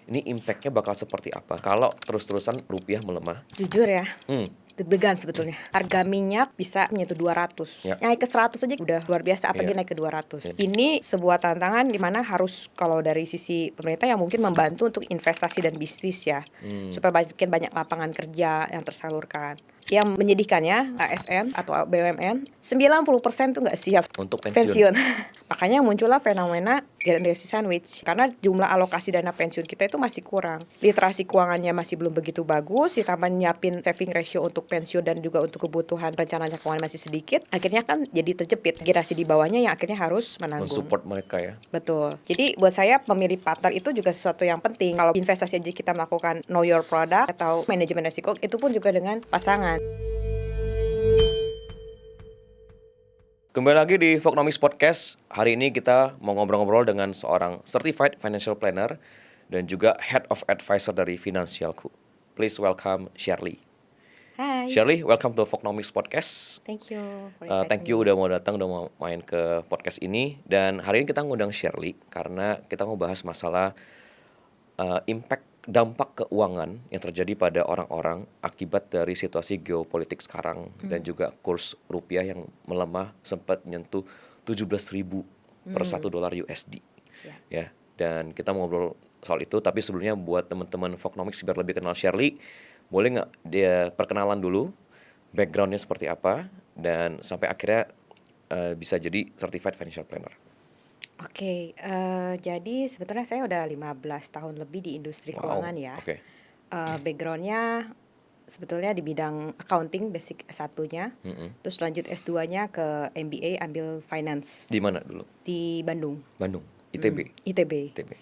ini impact-nya bakal seperti apa kalau terus-terusan rupiah melemah? Jujur ya, Hmm, deg-degan sebetulnya. Harga minyak bisa menyentuh 200. Ya. Naik ke 100 aja udah luar biasa, apalagi Iya. naik ke 200. Iya. Ini sebuah tantangan di mana harus kalau dari sisi pemerintah yang mungkin membantu untuk investasi dan bisnis ya. Supaya makin banyak lapangan kerja yang tersalurkan. Yang menyedihkannya ASN atau BUMN 90% tuh nggak siap Untuk pensiun. Makanya muncullah fenomena generasi sandwich. Karena jumlah alokasi dana pensiun kita itu masih kurang. Literasi keuangannya masih belum begitu bagus, ditambah nyiapin saving ratio untuk pensiun dan juga untuk kebutuhan rencananya keuangan masih sedikit. Akhirnya kan jadi terjepit generasi di bawahnya yang akhirnya harus menanggung. Mensupport mereka ya. Betul. Jadi buat saya pemilih partner itu juga sesuatu yang penting. Kalau investasi aja kita melakukan know your product atau manajemen risiko, itu pun juga dengan pasangan. Kembali lagi di Vocnomics Podcast. Hari ini kita mau ngobrol-ngobrol dengan seorang Certified Financial Planner dan juga Head of Advisor dari Finansialku. Please welcome Shirley. Hai. Shirley, welcome to Vocnomics Podcast. Thank you. Thank you udah mau datang, udah mau main ke podcast ini. Dan hari ini kita ngundang Shirley karena kita mau bahas masalah dampak keuangan yang terjadi pada orang-orang akibat dari situasi geopolitik sekarang dan juga kurs rupiah yang melemah sempat menyentuh 17.000 per $1 USD. Ya, dan kita mau ngobrol soal itu, tapi sebelumnya buat teman-teman Vocnomics biar lebih kenal Shirley, boleh nggak dia perkenalan dulu, backgroundnya seperti apa, dan sampai akhirnya bisa jadi Certified Financial Planner. Oke, jadi sebetulnya saya udah 15 tahun lebih di industri keuangan ya. Oke. Backgroundnya sebetulnya di bidang accounting basic S1-nya, terus lanjut S2-nya ke MBA ambil finance Di mana dulu? di Bandung, Bandung, ITB. ITB. ITB.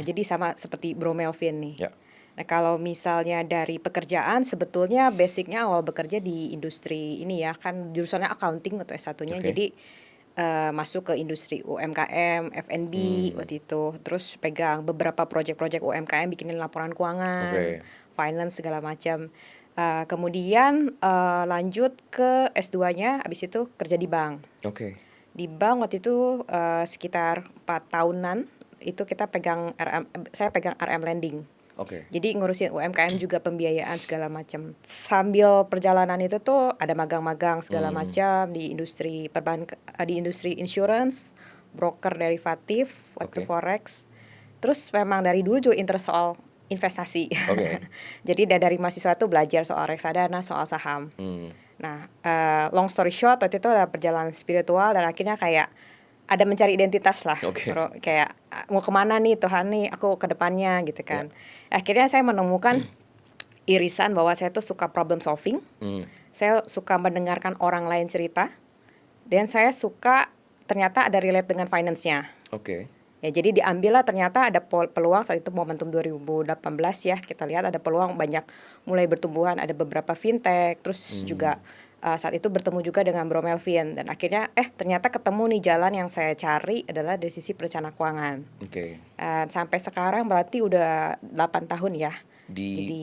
Jadi sama seperti Bro Melvin nih. Ya. Nah kalau misalnya dari pekerjaan sebetulnya basicnya awal bekerja di industri ini ya, kan jurusannya accounting atau S1-nya. Oke. Jadi masuk ke industri UMKM, F&B waktu itu. Terus pegang beberapa proyek-proyek UMKM, bikinin laporan keuangan, Oke. finance segala macam. Kemudian lanjut ke S2-nya, habis itu kerja di bank. Oke. Di bank waktu itu sekitar 4 tahunan itu kita saya pegang RM lending. Oke. Jadi ngurusin UMKM juga pembiayaan segala macam. Sambil perjalanan itu tuh ada magang-magang segala macam di industri di industri insurance, broker derivatif, waktu forex. Terus memang dari dulu juga interest soal investasi. Oke. Jadi dari mahasiswa tuh belajar soal reksadana, soal saham. Nah, long story short waktu itu ada perjalanan spiritual dan akhirnya kayak ada mencari identitas lah. Oke. Kayak mau kemana nih Tuhan nih aku ke depannya gitu kan. Akhirnya saya menemukan irisan bahwa saya tuh suka problem solving. Saya suka mendengarkan orang lain cerita. Dan saya suka ternyata ada relate dengan finance-nya. Oke. Ya jadi diambillah ternyata ada peluang saat itu momentum 2018 ya. Kita lihat ada peluang banyak mulai bertumbuhan, ada beberapa fintech, terus juga saat itu bertemu juga dengan Bro Melvin dan akhirnya ternyata ketemu nih jalan yang saya cari adalah dari sisi perencanaan keuangan. Oke. Sampai sekarang berarti udah 8 tahun ya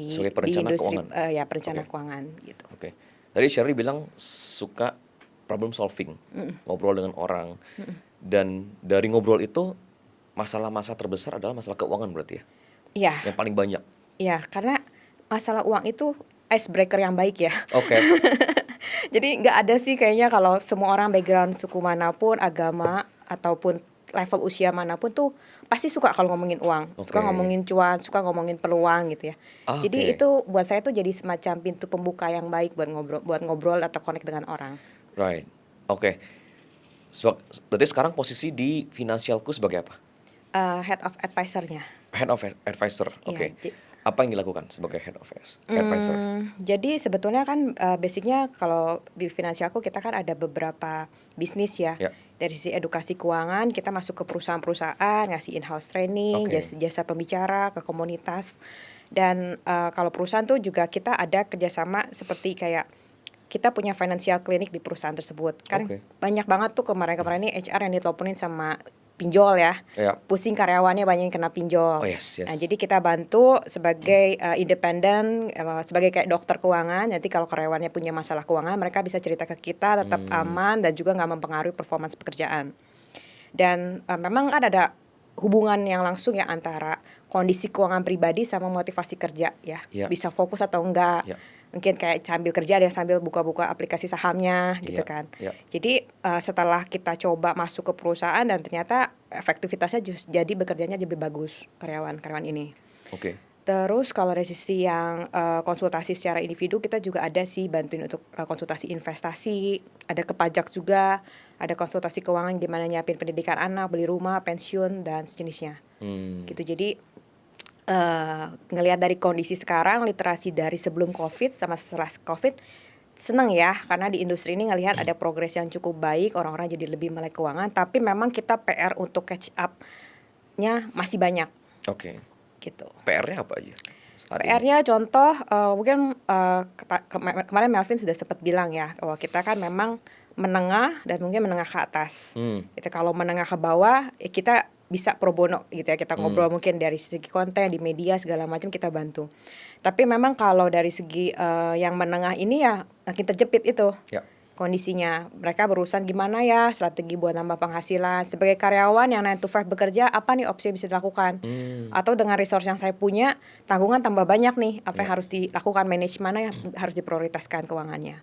Sebagai perencana industri, keuangan. ya perencana keuangan gitu. Oke. Tadi Shirley bilang suka problem solving, ngobrol dengan orang. Dan dari ngobrol itu masalah-masalah terbesar adalah masalah keuangan berarti ya? Iya. Yang paling banyak. Iya, karena masalah uang itu icebreaker yang baik ya. Oke. Jadi nggak ada sih kayaknya kalau semua orang background suku manapun, agama ataupun level usia manapun tuh pasti suka kalau ngomongin uang, suka ngomongin cuan, suka ngomongin peluang gitu ya. Jadi itu buat saya tuh jadi semacam pintu pembuka yang baik buat ngobrol atau connect dengan orang. Right. Oke. Berarti sekarang posisi di Finansialku sebagai apa? Head of advisor-nya. Head of Advisor. Oke. Apa yang dilakukan sebagai Head of Advisor? Jadi sebetulnya kan basicnya kalau di Finansialku kita kan ada beberapa bisnis ya. Dari sisi edukasi keuangan kita masuk ke perusahaan-perusahaan, ngasih in-house training, jasa pembicara ke komunitas. Dan kalau perusahaan tuh juga kita ada kerjasama seperti kayak kita punya financial clinic di perusahaan tersebut. Kan banyak banget tuh kemarin-kemarin ini HR yang diteleponin sama pinjol ya. Pusing karyawannya banyak yang kena pinjol. Nah, jadi kita bantu sebagai independen, sebagai kayak dokter keuangan. Nanti kalau karyawannya punya masalah keuangan, mereka bisa cerita ke kita tetap aman dan juga nggak mempengaruhi performance pekerjaan. Dan memang kan ada hubungan yang langsung ya antara kondisi keuangan pribadi sama motivasi kerja ya. Ya. Bisa fokus atau enggak. Ya. Mungkin kayak sambil kerja ada yang sambil buka-buka aplikasi sahamnya gitu Iya, kan. iya. Jadi setelah kita coba masuk ke perusahaan dan ternyata efektivitasnya jadi bekerjanya lebih bagus karyawan ini. Oke. Terus kalau dari sisi yang konsultasi secara individu, kita juga ada sih bantuin untuk konsultasi investasi, ada ke pajak juga, ada konsultasi keuangan gimana nyiapin pendidikan anak, beli rumah, pensiun dan sejenisnya. Gitu. Jadi ngelihat dari kondisi sekarang, literasi dari sebelum COVID sama setelah COVID, seneng ya karena di industri ini ngelihat ada progres yang cukup baik, orang-orang jadi lebih melek keuangan, tapi memang kita PR untuk catch up-nya masih banyak. Oke. Gitu. PR-nya apa aja? PR-nya contoh mungkin kemarin Melvin sudah sempat bilang ya bahwa kita kan memang menengah dan mungkin menengah ke atas. Gitu. Kalau menengah ke bawah kita bisa pro bono gitu ya, kita ngobrol mungkin dari segi konten di media segala macam kita bantu. Tapi memang kalau dari segi yang menengah ini ya makin terjepit itu. Ya. Kondisinya mereka berurusan gimana ya strategi buat nambah penghasilan sebagai karyawan yang 9 to 5 bekerja, apa nih opsi yang bisa dilakukan atau dengan resource yang saya punya tanggungan tambah banyak nih, apa yang harus dilakukan, manage mana yang harus diprioritaskan keuangannya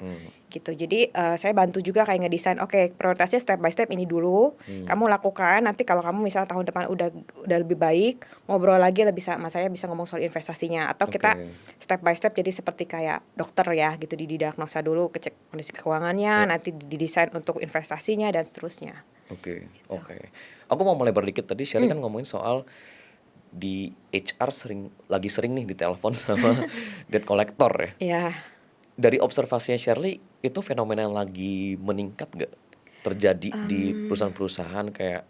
gitu. Jadi saya bantu juga kayak ngedesain, oke, prioritasnya step by step ini dulu kamu lakukan, nanti kalau kamu misalnya tahun depan udah lebih baik, ngobrol lagi lebih sama saya, bisa ngomong soal investasinya atau kita step by step jadi seperti kayak dokter ya gitu, didiagnosa dulu, kecek kondisi keuangannya, nanti didesain untuk investasinya dan seterusnya. Oke. Aku mau mulai dikit tadi Sherly kan ngomongin soal di HR lagi sering nih ditelepon sama debt collector ya. Iya. Dari observasinya Sherly, itu fenomena yang lagi meningkat nggak terjadi di perusahaan-perusasahaan kayak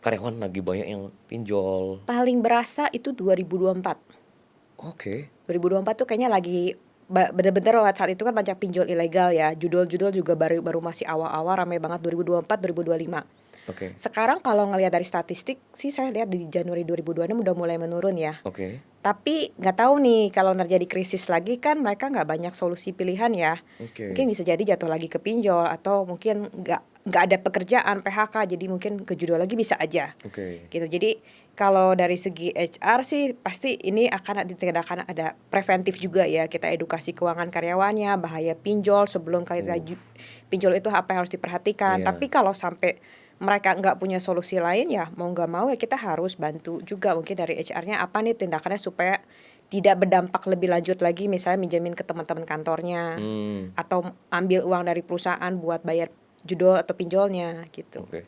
karyawan lagi banyak yang pinjol? Paling berasa itu 2024. Oke. 2024 tuh kayaknya lagi bener-bener saat itu kan banyak pinjol ilegal ya. Judul-judul juga baru masih awal-awal, ramai banget 2024, 2025. Oke. Sekarang kalau ngelihat dari statistik sih saya lihat di Januari 2026 udah mulai menurun ya. Oke. Tapi nggak tahu nih kalau terjadi krisis lagi kan mereka nggak banyak solusi pilihan ya. Oke. Mungkin bisa jadi jatuh lagi ke pinjol atau mungkin nggak ada pekerjaan, PHK, jadi mungkin ke judul lagi bisa aja. Oke. Gitu. Jadi kalau dari segi HR sih pasti ini akan ditingkatkan, ada preventif juga ya, kita edukasi keuangan karyawannya, bahaya pinjol sebelum kita pinjol itu apa yang harus diperhatikan. Iya. Tapi kalau sampai mereka nggak punya solusi lain ya mau nggak mau ya kita harus bantu juga mungkin dari HR-nya apa nih tindakannya supaya tidak berdampak lebih lanjut lagi, misalnya minjemin ke teman-teman kantornya atau ambil uang dari perusahaan buat bayar judul atau pinjolnya gitu. Oke.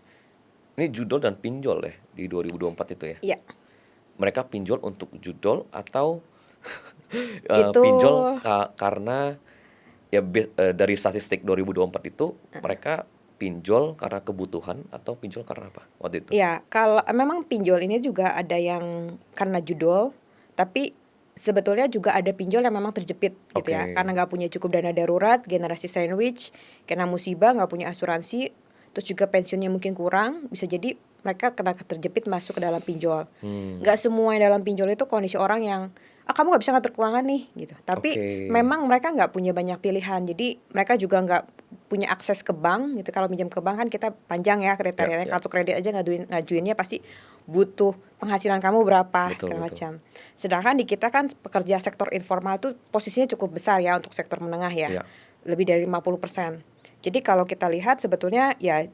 Ini judul dan pinjol ya di 2024 itu ya? Iya. Mereka pinjol untuk judul atau Itu pinjol karena ya dari statistik 2024 itu mereka pinjol karena kebutuhan atau pinjol karena apa waktu itu? ya kalau memang pinjol ini juga ada yang karena judul, tapi sebetulnya juga ada pinjol yang memang terjepit gitu ya, Oke. karena nggak punya cukup dana darurat, generasi sandwich, kena musibah, nggak punya asuransi, terus juga pensiunnya mungkin kurang, bisa jadi mereka kena terjepit masuk ke dalam pinjol. Nggak semua yang dalam pinjol itu kondisi orang yang kamu nggak bisa ngatur keuangan nih gitu, tapi Oke. memang mereka nggak punya banyak pilihan, jadi mereka juga nggak punya akses ke bank gitu. Kalau minjem ke bank kan kita panjang ya kriterianya, Ya. kartu kredit aja ngajuinnya pasti butuh penghasilan kamu berapa Betul, segala betul. macam. Sedangkan di kita kan pekerja sektor informal tuh posisinya cukup besar ya untuk sektor menengah ya. Ya. Lebih dari 50%. Jadi kalau kita lihat sebetulnya ya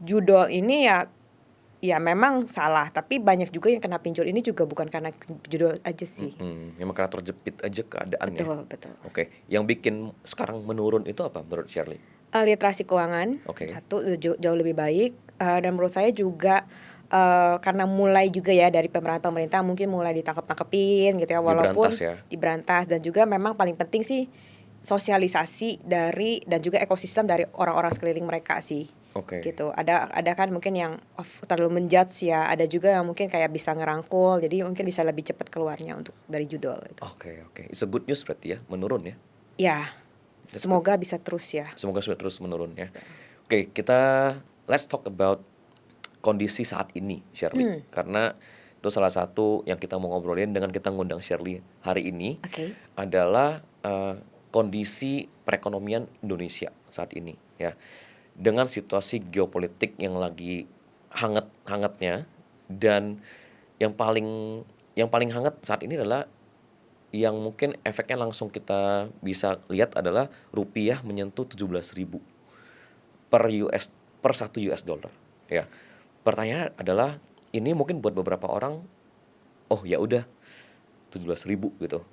judul ini ya memang salah, tapi banyak juga yang kena pinjol ini juga bukan karena judul aja sih. Memang karena terjepit aja keadaannya. Betul. Oke. Yang bikin sekarang menurun itu apa menurut Sherly? Literasi keuangan Oke. satu jauh lebih baik, dan menurut saya juga karena mulai juga ya dari pemerintah mungkin mulai ditangkep-tangkepin gitu ya, walaupun Diberantas ya. diberantas, dan juga memang paling penting sih sosialisasi dari dan juga ekosistem dari orang-orang sekeliling mereka sih. Oke. Gitu. Ada kan mungkin yang terlalu menjudge ya, ada juga yang mungkin kayak bisa ngerangkul, jadi mungkin bisa lebih cepat keluarnya untuk dari judul gitu. Oke. It's a good news berarti ya, menurun ya. Ya, semoga bisa terus ya. Semoga sudah terus menurun ya. Oke, let's talk about kondisi saat ini, Sherly. Karena itu salah satu yang kita mau ngobrolin dengan kita ngundang Sherly hari ini. Oke. Adalah kondisi perekonomian Indonesia saat ini ya. Dengan situasi geopolitik yang lagi hangat-hangatnya Dan yang paling hangat saat ini adalah yang mungkin efeknya langsung kita bisa lihat adalah rupiah menyentuh 17.000 per 1 US dollar. Ya. Pertanyaannya adalah ini mungkin buat beberapa orang, oh ya udah 17.000 gitu.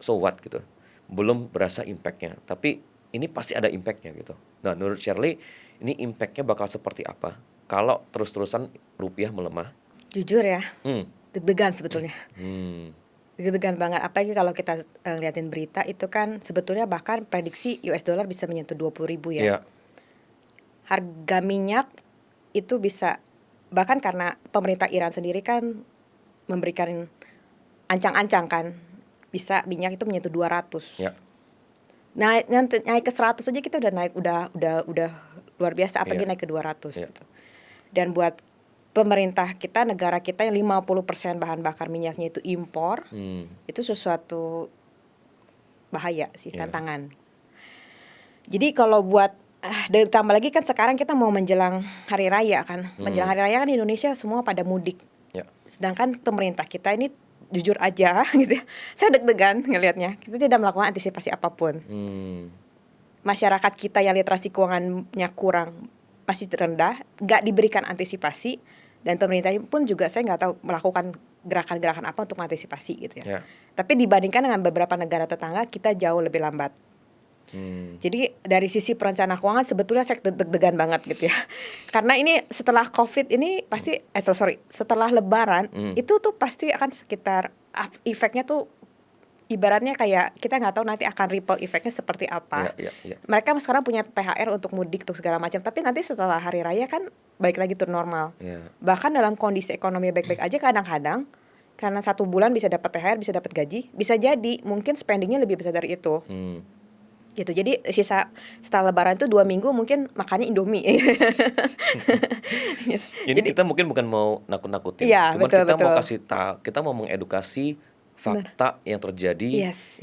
So what gitu. Belum berasa impactnya, tapi ini pasti ada impactnya gitu. Nah, menurut Shirley, ini impactnya bakal seperti apa kalau terus-terusan rupiah melemah? Jujur ya, Hmm. deg-degan sebetulnya. Hmm. Deg-degan banget, apalagi kalau kita ngeliatin berita itu kan sebetulnya bahkan prediksi US dollar bisa menyentuh 20.000 ya. Ya. Harga minyak itu bisa, bahkan karena pemerintah Iran sendiri kan memberikan ancang-ancang kan, bisa minyak itu menyentuh 200. Ya. Naik ke 100 aja kita udah naik, udah luar biasa, apalagi Iya. naik ke 200 Iya. gitu. Dan buat pemerintah kita, negara kita yang 50% bahan bakar minyaknya itu impor, itu sesuatu bahaya sih, Iya. tantangan. Jadi kalau buat ditambah lagi kan sekarang kita mau menjelang hari raya kan. Menjelang hari raya kan di Indonesia semua pada mudik. Ya. Sedangkan pemerintah kita ini jujur aja gitu ya, saya deg-degan ngelihatnya. Kita tidak melakukan antisipasi apapun. Masyarakat kita yang literasi keuangannya kurang, masih rendah, nggak diberikan antisipasi, dan pemerintah pun juga saya nggak tahu melakukan gerakan-gerakan apa untuk mengantisipasi gitu ya. Ya. Tapi dibandingkan dengan beberapa negara tetangga, kita jauh lebih lambat. Jadi dari sisi perencanaan keuangan sebetulnya saya deg-degan banget gitu ya. Karena ini setelah COVID ini pasti setelah Lebaran itu tuh pasti akan sekitar efeknya tuh ibaratnya kayak kita nggak tahu nanti akan ripple efeknya seperti apa. Ya. Mereka sekarang punya THR untuk mudik untuk segala macam, tapi nanti setelah hari raya kan balik lagi turun normal. Ya. Bahkan dalam kondisi ekonomi baik-baik aja kadang-kadang karena 1 bulan bisa dapat THR, bisa dapat gaji, bisa jadi mungkin spendingnya lebih besar dari itu. Gitu. Jadi sisa setelah Lebaran itu 2 minggu mungkin makannya Indomie. Jadi kita mungkin bukan mau nakut-nakutin, Iya, cuman betul, kita mau betul. kasih tahu, kita mau mengedukasi fakta yang terjadi, Yes.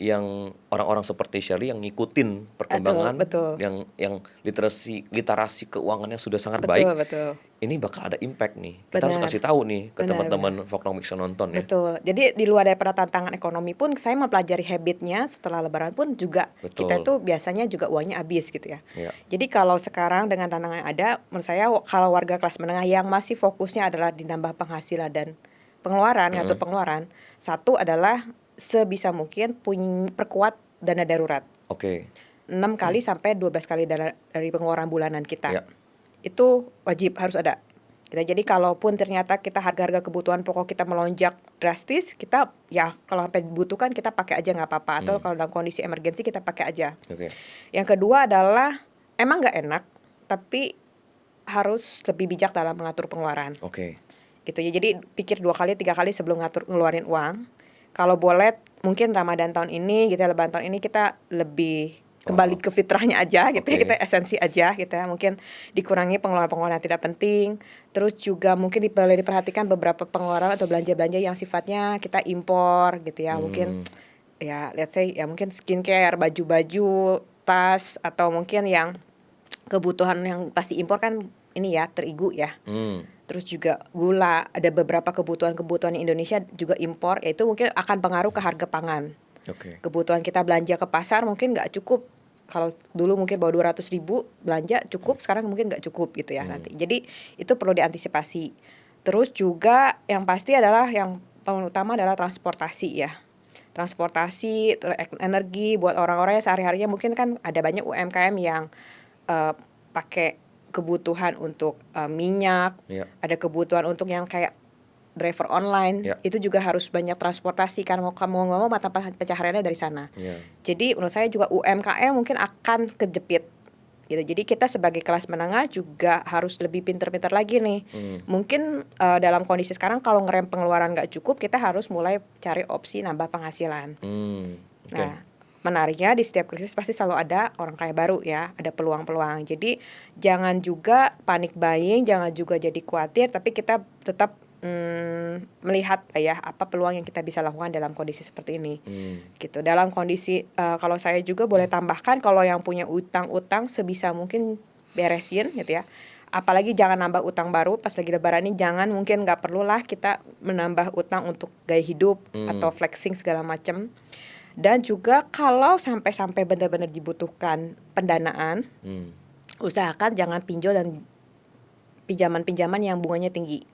yang orang-orang seperti Shirley yang ngikutin perkembangan, Betul. yang literasi keuangannya sudah sangat baik. Betul. Ini bakal ada impact nih. Kita harus kasih tahu nih ke teman-teman Voknomics yang nonton ya. Betul. Jadi di luar daripada tantangan ekonomi pun saya mempelajari habitnya setelah Lebaran pun juga. Betul. Kita tuh biasanya juga uangnya habis gitu ya. Ya. Jadi kalau sekarang dengan tantangan yang ada, menurut saya kalau warga kelas menengah yang masih fokusnya adalah dinambah penghasilan dan pengeluaran, ngatur pengeluaran, satu adalah sebisa mungkin perkuat dana darurat. Oke. 6 kali sampai 12 kali dana dari pengeluaran bulanan kita. Ya. Itu wajib harus ada. Jadi kalaupun ternyata kita harga-harga kebutuhan pokok kita melonjak drastis, kita ya kalau sampai dibutuhkan kita pakai aja nggak apa-apa. Atau kalau dalam kondisi emergensi kita pakai aja. Oke. Yang kedua adalah emang nggak enak, tapi harus lebih bijak dalam mengatur pengeluaran. Oke. Gitu ya. Jadi pikir 2 kali 3 kali sebelum ngeluarin uang. Kalau boleh mungkin Ramadan tahun ini gitu ya, Lebaran tahun ini kita lebih kembali ke fitrahnya aja gitu ya, kita esensi aja gitu ya, mungkin dikurangi pengeluaran-pengeluaran yang tidak penting. Terus juga mungkin boleh diperhatikan beberapa pengeluaran atau belanja-belanja yang sifatnya kita impor gitu ya, mungkin ya let's say ya mungkin skincare, baju-baju, tas, atau mungkin yang kebutuhan yang pasti impor kan ini ya, terigu ya. Terus juga gula, ada beberapa kebutuhan Indonesia juga impor, yaitu mungkin akan pengaruh ke harga pangan. Kebutuhan kita belanja ke pasar mungkin nggak cukup. Kalau dulu mungkin bawa 200.000 belanja cukup, sekarang mungkin nggak cukup gitu ya nanti. Jadi itu perlu diantisipasi. Terus juga yang pasti adalah yang paling utama adalah transportasi ya. Transportasi, energi buat orang-orang yang sehari-harinya mungkin kan ada banyak UMKM yang pakai kebutuhan untuk minyak, ada kebutuhan untuk yang kayak driver online, itu juga harus banyak transportasi kan mau nggak mau mata pencahariannya dari sana. Jadi menurut saya juga UMKM mungkin akan kejepit gitu. Jadi kita sebagai kelas menengah juga harus lebih pintar-pintar lagi nih. Mungkin dalam kondisi sekarang kalau ngerem pengeluaran nggak cukup, kita harus mulai cari opsi nambah penghasilan. Nah, menariknya di setiap krisis pasti selalu ada orang kaya baru ya, ada peluang-peluang. Jadi jangan juga panik buying, jangan juga jadi khawatir, tapi kita tetap melihat ya apa peluang yang kita bisa lakukan dalam kondisi seperti ini. Gitu. Dalam kondisi kalau saya juga boleh tambahkan, kalau yang punya utang-utang sebisa mungkin beresin gitu ya. apalagi jangan nambah utang baru pas lagi lebaran ini, jangan, mungkin nggak perlulah kita menambah utang untuk gaya hidup atau flexing segala macam. Dan juga kalau sampai benar-benar dibutuhkan pendanaan, usahakan jangan pinjol dan pinjaman-pinjaman yang bunganya tinggi.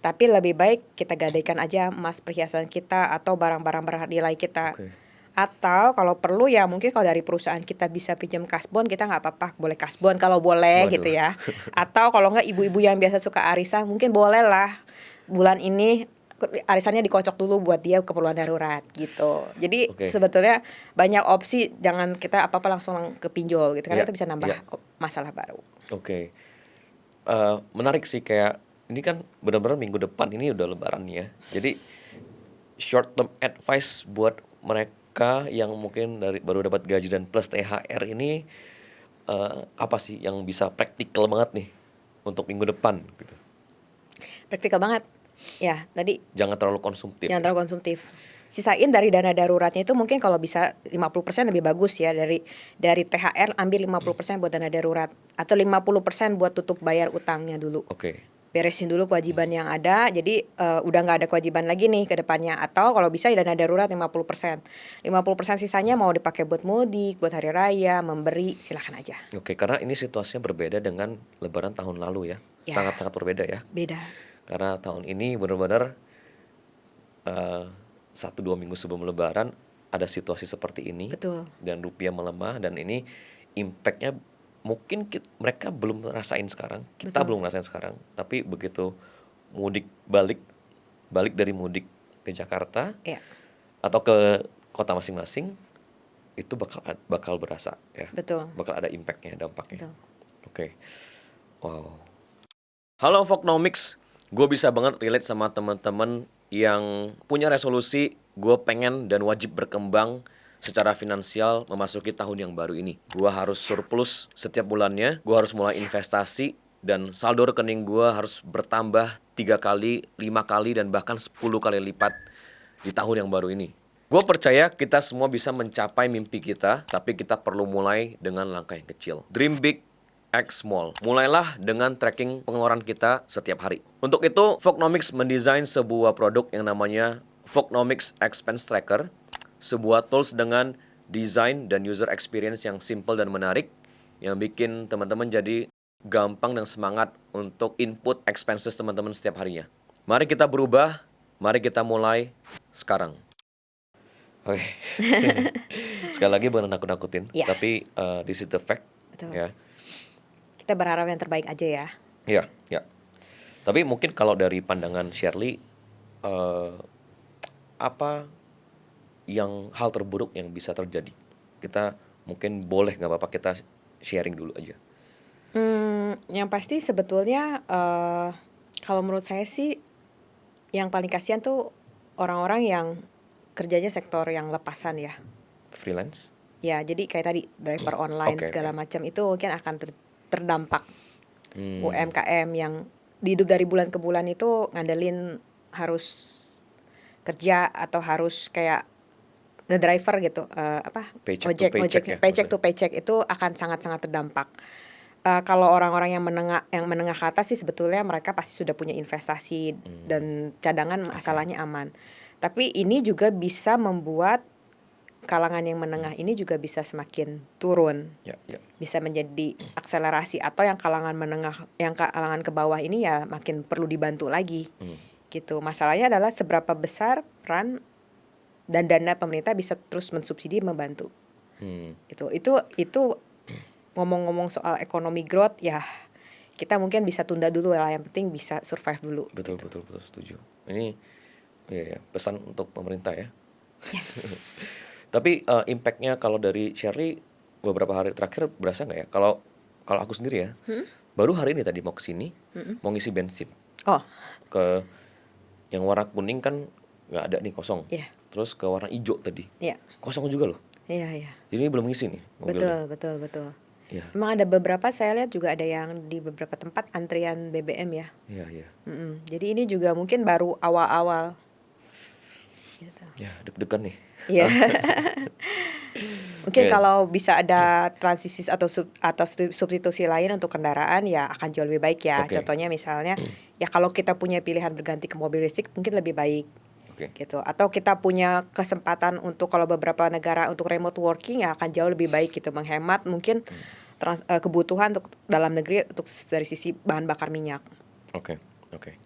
Tapi lebih baik kita gadaikan aja emas, perhiasan kita, atau barang-barang bernilai kita. Atau kalau perlu ya mungkin kalau dari perusahaan kita bisa pinjam kasbon, kita nggak apa-apa, boleh kasbon kalau boleh. Waduh. Gitu ya. Atau kalau nggak ibu-ibu yang biasa suka arisan, mungkin boleh lah bulan ini arisannya dikocok dulu buat dia keperluan darurat gitu. Jadi sebetulnya banyak opsi, jangan kita apa-apa langsung ke pinjol gitu, karena itu bisa nambah masalah baru. Menarik sih, kayak ini kan benar-benar minggu depan ini udah lebaran ya. Jadi short term advice buat mereka yang mungkin baru dapat gaji dan plus THR ini, apa sih yang bisa praktikal banget nih untuk minggu depan gitu? Praktikal banget. Ya, tadi jangan terlalu konsumtif. Jangan terlalu konsumtif. Sisain dari dana daruratnya itu mungkin kalau bisa 50% lebih bagus ya, dari THR ambil 50% buat dana darurat atau 50% buat tutup bayar utangnya dulu. Beresin dulu kewajiban yang ada, jadi udah nggak ada kewajiban lagi nih ke depannya. Atau kalau bisa dana darurat 50%. 50% sisanya mau dipakai buat mudik, buat hari raya, memberi, silakan aja. Karena ini situasinya berbeda dengan lebaran tahun lalu ya. Sangat-sangat berbeda ya. Beda. Karena tahun ini benar-benar 1-2 minggu sebelum lebaran ada situasi seperti ini. Betul. Dan rupiah melemah, dan ini impactnya mungkin mereka belum rasain sekarang, kita belum rasain sekarang, tapi begitu mudik balik dari mudik ke Jakarta atau ke kota masing-masing, itu bakal berasa ya. Betul. Bakal ada impactnya, dampaknya. Betul. Wow. Halo Voknomics, gue bisa banget relate sama teman-teman yang punya resolusi gue pengen dan wajib berkembang secara finansial memasuki tahun yang baru ini. Gue harus surplus setiap bulannya, gue harus mulai investasi, dan saldo rekening gue harus bertambah 3 kali, 5 kali, dan bahkan 10 kali lipat di tahun yang baru ini. Gue percaya kita semua bisa mencapai mimpi kita, tapi kita perlu mulai dengan langkah yang kecil. Dream big, act small. Mulailah dengan tracking pengeluaran kita setiap hari. Untuk itu, Voknomics mendesain sebuah produk yang namanya Voknomics Expense Tracker, sebuah tools dengan desain dan user experience yang simple dan menarik, yang bikin teman-teman jadi gampang dan semangat untuk input expenses teman-teman setiap harinya. Mari kita berubah, mari kita mulai sekarang. Sekali lagi bukan nakut-nakutin, tapi this is the fact. Betul. Ya. Kita berharap yang terbaik aja ya. Ya. Tapi mungkin kalau dari pandangan Shirley, apa yang hal terburuk yang bisa terjadi? Kita mungkin boleh, nggak apa-apa, kita sharing dulu aja. Yang pasti sebetulnya kalau menurut saya sih yang paling kasihan tuh orang-orang yang kerjanya sektor yang lepasan ya. Freelance? Ya, jadi kayak tadi driver online segala macam itu mungkin akan terdampak. UMKM yang hidup dari bulan ke bulan itu ngandelin harus kerja atau harus kayak driver gitu, paycheck to paycheck itu akan sangat-sangat terdampak. Kalau orang-orang yang menengah ke atas sih sebetulnya mereka pasti sudah punya investasi dan cadangan, masalahnya aman. Tapi ini juga bisa membuat kalangan yang menengah ini juga bisa semakin turun. Bisa menjadi akselerasi, atau yang kalangan menengah, yang kalangan ke bawah ini ya makin perlu dibantu lagi. Gitu. Masalahnya adalah seberapa besar peran dan dana pemerintah bisa terus mensubsidi membantu. Itu ngomong-ngomong soal ekonomi growth ya, kita mungkin bisa tunda dulu lah, yang penting bisa survive dulu. Betul, setuju. Ini pesan untuk pemerintah ya. Yes. Tapi impactnya kalau dari Shirley beberapa hari terakhir berasa nggak ya? Kalau aku sendiri ya, baru hari ini tadi mau kesini, mau ngisi bensin. Ke yang warna kuning kan nggak ada nih, kosong. Terus ke warna hijau tadi, kosong juga loh. Iya. Jadi belum ngisi nih mobilnya. Betul. Memang ada beberapa, saya lihat juga ada yang di beberapa tempat antrian BBM ya. Iya. Jadi ini juga mungkin baru awal-awal. gitu. Ya, deg-degan nih. Iya. Mungkin Oke. kalau bisa ada transisi atau substitusi lain untuk kendaraan ya akan jauh lebih baik ya. Oke. Contohnya misalnya ya kalau kita punya pilihan berganti ke mobil listrik mungkin lebih baik Oke. gitu. Atau kita punya kesempatan untuk kalau beberapa negara untuk remote working ya akan jauh lebih baik gitu, menghemat mungkin kebutuhan untuk dalam negeri untuk dari sisi bahan bakar minyak. Oke. Oke.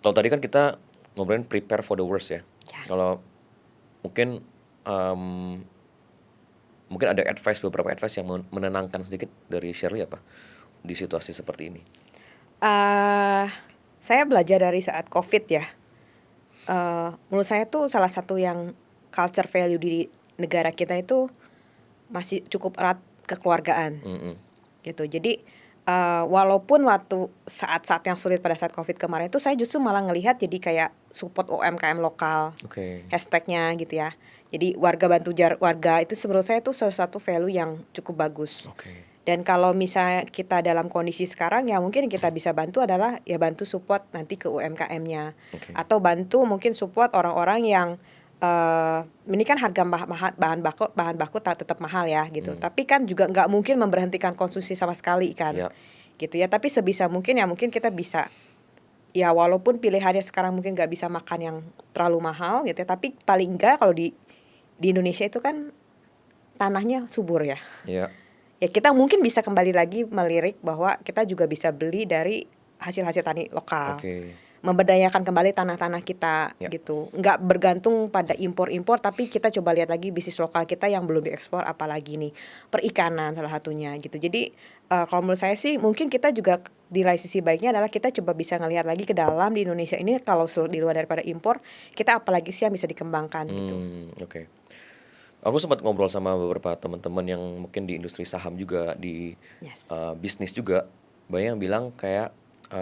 Kalau tadi kan kita ngobrolin prepare for the worst ya. Ya. Kalau mungkin mungkin ada beberapa advice yang menenangkan sedikit dari Shirley apa di situasi seperti ini? Saya belajar dari saat COVID ya. Menurut saya tuh salah satu yang culture value di negara kita itu masih cukup erat kekeluargaan gitu. Jadi walaupun waktu saat-saat yang sulit pada saat COVID kemarin itu saya justru malah ngelihat jadi kayak support UMKM lokal, Oke. hashtagnya gitu ya. Jadi warga bantu warga itu menurut saya itu salah satu value yang cukup bagus. Oke. Dan kalau misalnya kita dalam kondisi sekarang ya mungkin kita bisa bantu adalah ya bantu support nanti ke UMKM-nya. Oke. Atau bantu mungkin support orang-orang yang ini kan harga bahan baku tetap mahal ya gitu. Tapi kan juga nggak mungkin memberhentikan konsumsi sama sekali kan. Ya. Gitu ya. Tapi sebisa mungkin ya mungkin kita bisa ya walaupun pilihannya sekarang mungkin nggak bisa makan yang terlalu mahal gitu ya, tapi paling enggak kalau di Indonesia itu kan tanahnya subur ya. Ya. Ya kita mungkin bisa kembali lagi melirik bahwa kita juga bisa beli dari hasil-hasil tani lokal. Oke. Memberdayakan kembali tanah-tanah kita gitu. Nggak bergantung pada impor-impor, tapi kita coba lihat lagi bisnis lokal kita yang belum diekspor, apalagi nih perikanan salah satunya gitu. Jadi kalau menurut saya sih mungkin kita juga di lain sisi baiknya adalah kita coba bisa ngelihat lagi ke dalam di Indonesia ini, kalau di luar daripada impor kita apalagi sih yang bisa dikembangkan gitu. Oke. Aku sempat ngobrol sama beberapa teman-teman yang mungkin di industri saham juga, di bisnis juga, banyak yang bilang kayak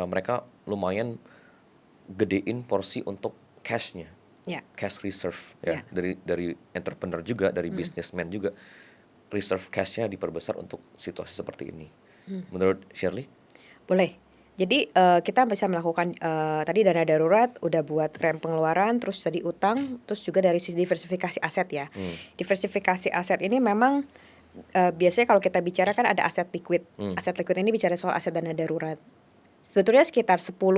mereka lumayan gedein porsi untuk cashnya, cash reserve ya, dari entrepreneur juga, dari businessman juga, reserve cashnya diperbesar untuk situasi seperti ini. Menurut Shirley? Boleh. Jadi kita bisa melakukan tadi dana darurat, udah buat rem pengeluaran, terus tadi utang, terus juga dari sisi diversifikasi aset ya. Diversifikasi aset ini memang biasanya kalau kita bicara kan ada aset liquid. Aset liquid ini bicara soal aset dana darurat. Sebetulnya sekitar 10%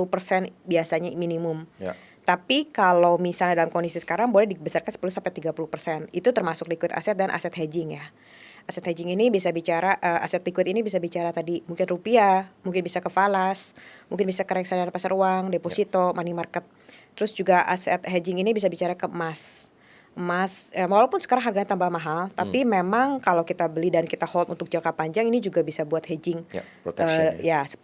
biasanya minimum. Ya. Tapi kalau misalnya dalam kondisi sekarang boleh dibesarkan 10-30%. Itu termasuk liquid aset dan aset hedging ya. Aset hedging ini bisa bicara, aset liquid ini bisa bicara tadi mungkin rupiah, mungkin bisa ke falas, mungkin bisa ke reksadana pasar uang, deposito, money market. Terus juga aset hedging ini bisa bicara ke emas. Walaupun sekarang harganya tambah mahal, tapi memang kalau kita beli dan kita hold untuk jangka panjang ini juga bisa buat hedging. Protection ya 10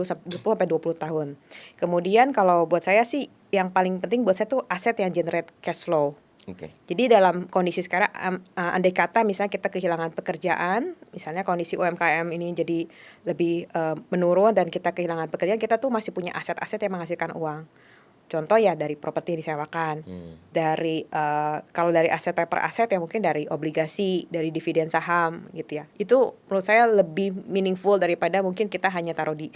sampai 20 tahun. Kemudian kalau buat saya sih yang paling penting buat saya tuh aset yang generate cash flow. Oke. Jadi dalam kondisi sekarang andai kata misalnya kita kehilangan pekerjaan, misalnya kondisi UMKM ini jadi lebih menurun dan kita kehilangan pekerjaan, kita tuh masih punya aset-aset yang menghasilkan uang. Contoh ya dari properti yang disewakan, dari kalau dari aset paper aset ya mungkin dari obligasi, dari dividen saham gitu ya. Itu menurut saya lebih meaningful daripada mungkin kita hanya taruh di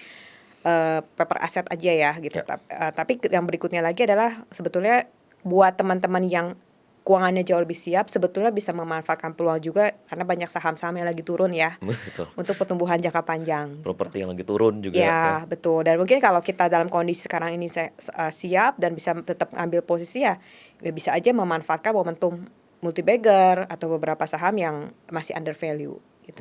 paper aset aja ya gitu. Tapi yang berikutnya lagi adalah sebetulnya buat teman-teman yang keuangannya jauh lebih siap, sebetulnya bisa memanfaatkan peluang juga karena banyak saham-saham yang lagi turun ya. Betul. Untuk pertumbuhan jangka panjang. Properti yang lagi turun juga. Ya, betul. Dan mungkin kalau kita dalam kondisi sekarang ini siap dan bisa tetap ambil posisi ya bisa aja memanfaatkan momentum multi-bagger atau beberapa saham yang masih under value gitu.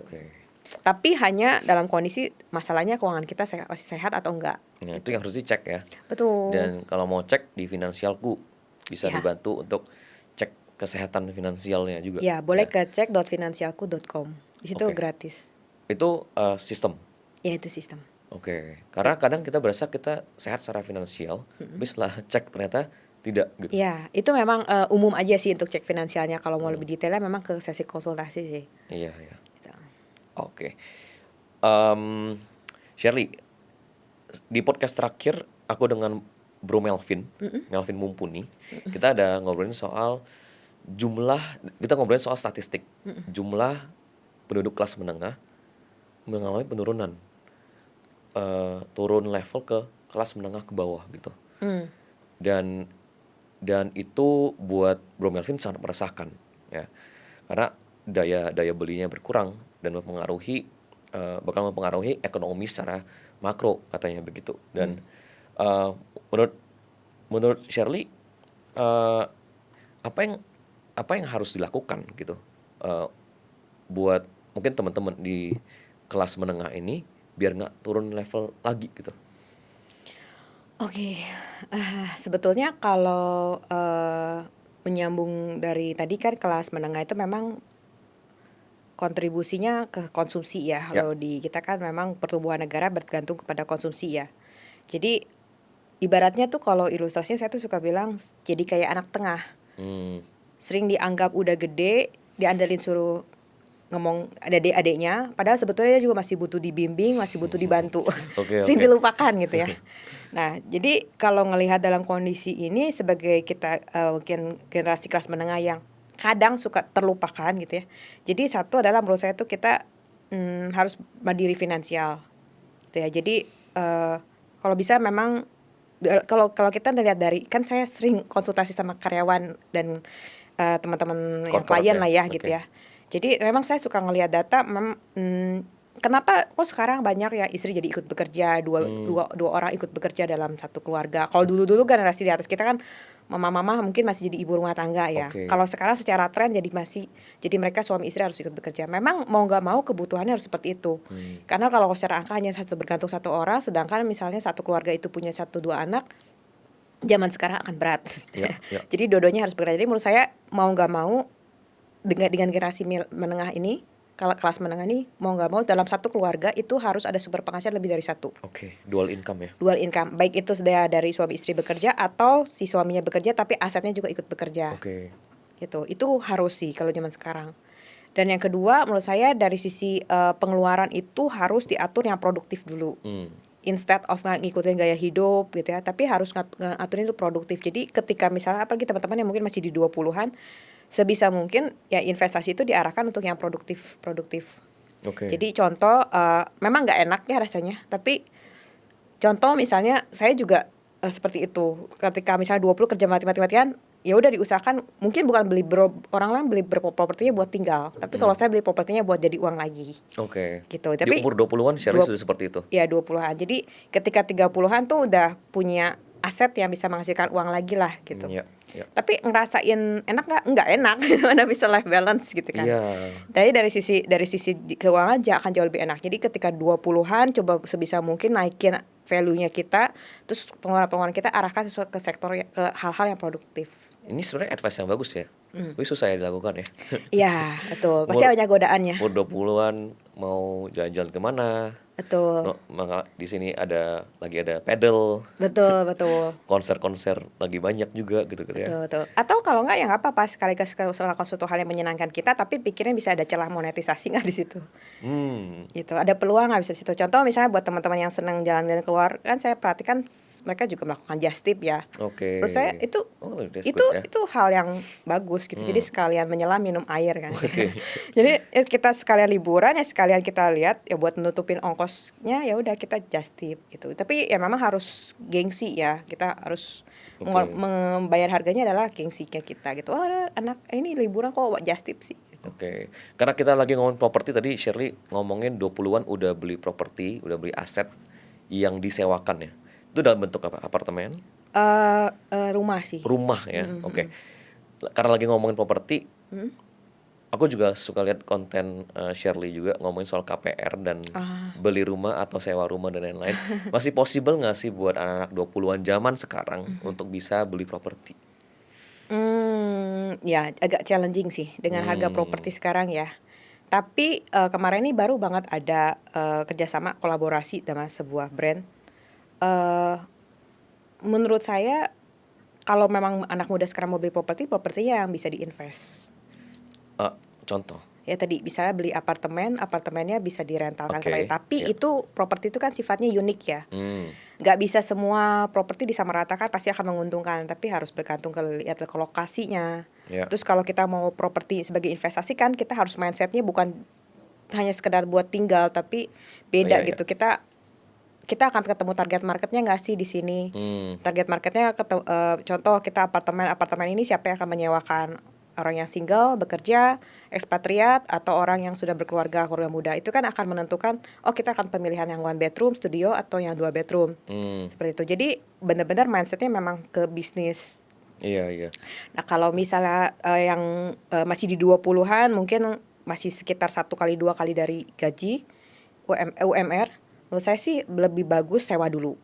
Tapi hanya dalam kondisi masalahnya keuangan kita masih sehat atau enggak. Nah, itu yang harus dicek ya. Betul. Dan kalau mau cek di Finansialku bisa dibantu untuk cek kesehatan finansialnya juga. Ya, boleh ke cek.finansialku.com. Di situ gratis. Itu sistem. Ya, itu sistem. Oke. Karena kadang kita berasa kita sehat secara finansial, tapi setelah cek ternyata tidak gitu. Ya, itu memang umum aja sih untuk cek finansialnya. Kalau mau lebih detailnya memang ke sesi konsultasi sih. Iya, iya. Gitu. Oke. Shirley, di podcast terakhir aku dengan Bro Melvin, Melvin Mumpuni, kita ada ngobrolin soal kita ngobrolin soal statistik. Jumlah penduduk kelas menengah mengalami penurunan, turun level ke kelas menengah ke bawah gitu. Dan dan itu buat Bro Melvin sangat meresahkan ya. Karena daya belinya berkurang dan bakal mempengaruhi ekonomi secara makro katanya begitu. Dan menurut Shirley, eh, apa yang harus dilakukan gitu buat mungkin teman-teman di kelas menengah ini biar nggak turun level lagi gitu. Oke, sebetulnya kalau menyambung dari tadi kan kelas menengah itu memang kontribusinya ke konsumsi ya. Ya. Kalau di kita kan memang pertumbuhan negara bergantung kepada konsumsi ya. Jadi ibaratnya tuh kalau ilustrasinya saya tuh suka bilang jadi kayak anak tengah. Sering dianggap udah gede, diandelin suruh ngomong adik-adiknya, padahal sebetulnya dia juga masih butuh dibimbing, masih butuh dibantu. Sering dilupakan gitu ya. Nah, jadi kalau ngelihat dalam kondisi ini sebagai kita mungkin generasi kelas menengah yang kadang suka terlupakan gitu ya. Jadi satu adalah menurut saya tuh kita harus mandiri finansial gitu ya. Jadi kalau bisa memang kalau kita lihat dari, kan saya sering konsultasi sama karyawan dan teman-teman yang klien lah ya gitu ya. Jadi memang saya suka ngelihat data, kenapa kok sekarang banyak ya istri jadi ikut bekerja, dua orang ikut bekerja dalam satu keluarga. Kalau dulu generasi di atas kita kan mama-mama mungkin masih jadi ibu rumah tangga ya. Kalau sekarang secara tren jadi mereka suami istri harus ikut bekerja. Memang mau nggak mau kebutuhannya harus seperti itu. Karena kalau secara angka hanya bergantung satu orang, sedangkan misalnya satu keluarga itu punya 1-2 anak, zaman sekarang akan berat. Jadi dua-duanya harus bekerja. Jadi menurut saya mau nggak mau dengan generasi menengah ini, kalau kelas menengah ini mau nggak mau dalam satu keluarga itu harus ada sumber penghasilan lebih dari satu. Dual income ya. Dual income, baik itu dari suami istri bekerja atau si suaminya bekerja tapi asetnya juga ikut bekerja. Gitu. Itu harus sih kalau zaman sekarang. Dan yang kedua menurut saya dari sisi pengeluaran itu harus diatur yang produktif dulu. Instead of ngikutin gaya hidup gitu ya, tapi harus ngaturin itu produktif. Jadi ketika misalnya apalagi teman-teman yang mungkin masih di 20-an, sebisa mungkin ya investasi itu diarahkan untuk yang produktif. Jadi contoh, memang nggak enak ya rasanya, tapi contoh misalnya saya juga seperti itu. Ketika misalnya 20 kerja mati-matian, ya udah diusahakan mungkin bukan orang lain beli propertinya buat tinggal, tapi kalau saya beli propertinya buat jadi uang lagi. Gitu. Tapi di umur 20-an Shirley sudah seperti itu. Ya 20-an. Jadi ketika 30-an tuh udah punya aset yang bisa menghasilkan uang lagi lah gitu. Tapi ngerasain enak nggak enak. Mana bisa life balance gitu kan. Jadi dari sisi keuangan akan jauh lebih enak. Jadi ketika 20-an coba sebisa mungkin naikin value-nya kita, terus pengeluaran kita arahkan sesuai ke sektor, ke hal-hal yang produktif. Ini sebenarnya advice yang bagus ya. Tapi susah ya dilakukan ya. Iya, betul. Pasti banyak godaannya. Umur 20-an mau jalan-jalan kemana? Betul. Di sini lagi ada pedal. Betul. Konser-konser lagi banyak juga gitu ya. Betul. Atau kalau enggak ya nggak apa-apa, sekaligus melakukan suatu hal yang menyenangkan kita, tapi pikirnya bisa ada celah monetisasi nggak di situ. Gitu. Ada peluang nggak bisa di situ. Contoh misalnya buat teman-teman yang senang jalan-jalan keluar, kan saya perhatikan mereka juga melakukan just tip ya. Menurut saya itu hal yang bagus gitu. Jadi sekalian menyelam minum air kan. Jadi kita sekalian liburan ya, sekalian kita lihat ya buat nutupin ongkosnya, ya udah kita just tip gitu. Tapi ya memang harus gengsi ya. Kita harus membayar harganya adalah gengsinya kita gitu. Anak ini liburan kok just tip sih. Karena kita lagi ngomongin properti tadi, Shirley ngomongin 20-an udah beli properti, udah beli aset yang disewakan ya. Itu dalam bentuk apa? Apartemen? Rumah sih. Rumah ya. Karena lagi ngomongin properti, aku juga suka lihat konten Shirley juga ngomongin soal KPR dan beli rumah atau sewa rumah dan lain-lain. Masih possible nggak sih buat anak-anak 20-an zaman sekarang untuk bisa beli properti? Ya agak challenging sih dengan harga properti sekarang ya. Tapi kemarin ini baru banget ada kerjasama kolaborasi sama sebuah brand. Menurut saya kalau memang anak muda sekarang mau beli propertinya yang bisa diinvest. Contoh? Ya tadi misalnya beli apartemennya bisa direntalkan kembali. Tapi itu properti itu kan sifatnya unik ya. Nggak bisa semua properti disamaratakan pasti akan menguntungkan. Tapi harus bergantung ke lokasinya. Terus kalau kita mau properti sebagai investasi kan kita harus mindsetnya bukan hanya sekedar buat tinggal, tapi beda gitu. Kita kita akan ketemu target marketnya nggak sih di sini. Target marketnya contoh kita apartemen ini siapa yang akan menyewakan, orang yang single, bekerja, ekspatriat, atau orang yang sudah keluarga muda. Itu kan akan menentukan, kita akan pemilihan yang 1 bedroom, studio, atau yang 2 bedroom. Seperti itu. Jadi benar-benar mindsetnya memang ke bisnis. Iya. Nah kalau misalnya yang masih di 20-an mungkin masih sekitar 1 kali 2 kali dari gaji UMR, menurut saya sih lebih bagus sewa dulu.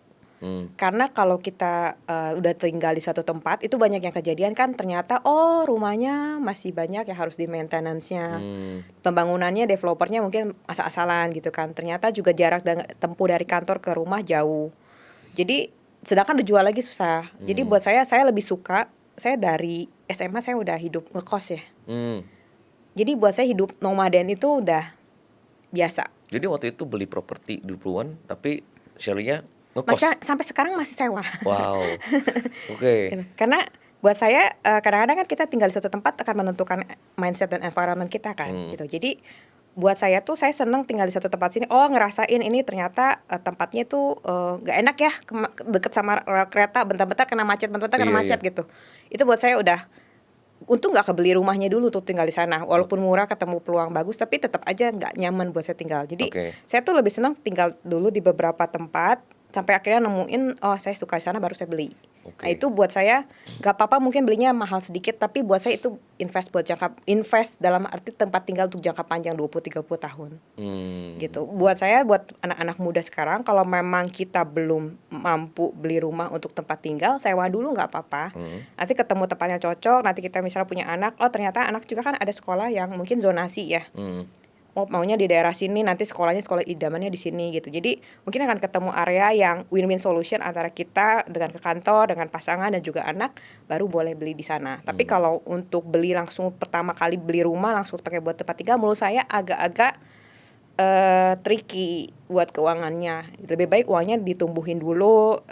Karena kalau kita udah tinggal di suatu tempat, itu banyak yang kejadian kan, ternyata rumahnya masih banyak yang harus di maintenance-nya. Pembangunannya, developernya mungkin asal-asalan gitu kan. Ternyata juga jarak tempuh dari kantor ke rumah jauh. Jadi sedangkan dijual lagi susah. Jadi buat saya lebih suka, saya dari SMA saya udah hidup ngekos ya. Jadi buat saya hidup nomaden itu udah biasa. Jadi waktu itu beli properti 20-an, tapi Shirley-nya ngekos. Masih, sampai sekarang masih sewa. Wow. Oke. Gitu. Karena buat saya kadang-kadang kan kita tinggal di suatu tempat akan menentukan mindset dan environment kita kan gitu. Jadi buat saya tuh saya seneng tinggal di satu tempat sini. Ngerasain ini ternyata tempatnya tuh gak enak ya, deket sama rel kereta, bentar-bentar kena macet, gitu. Itu buat saya udah, untung gak kebeli rumahnya dulu tuh tinggal di sana. Walaupun murah, ketemu peluang bagus, tapi tetap aja gak nyaman buat saya tinggal. Jadi saya tuh lebih senang tinggal dulu di beberapa tempat sampai akhirnya nemuin saya suka di sana baru saya beli. Nah itu buat saya gak apa-apa mungkin belinya mahal sedikit, tapi buat saya itu invest dalam arti tempat tinggal untuk jangka panjang 20-30 tahun. Gitu. Buat saya, buat anak-anak muda sekarang, kalau memang kita belum mampu beli rumah untuk tempat tinggal, sewa dulu gak apa-apa. Nanti ketemu tempatnya cocok, nanti kita misalnya punya anak, ternyata anak juga kan ada sekolah yang mungkin zonasi ya. Maunya di daerah sini, nanti sekolah idamannya di sini gitu. Jadi mungkin akan ketemu area yang win-win solution antara kita dengan ke kantor, dengan pasangan dan juga anak, baru boleh beli di sana. Tapi kalau untuk beli langsung pertama kali beli rumah langsung pakai buat tempat tinggal, menurut saya agak-agak tricky buat keuangannya. Lebih baik uangnya ditumbuhin dulu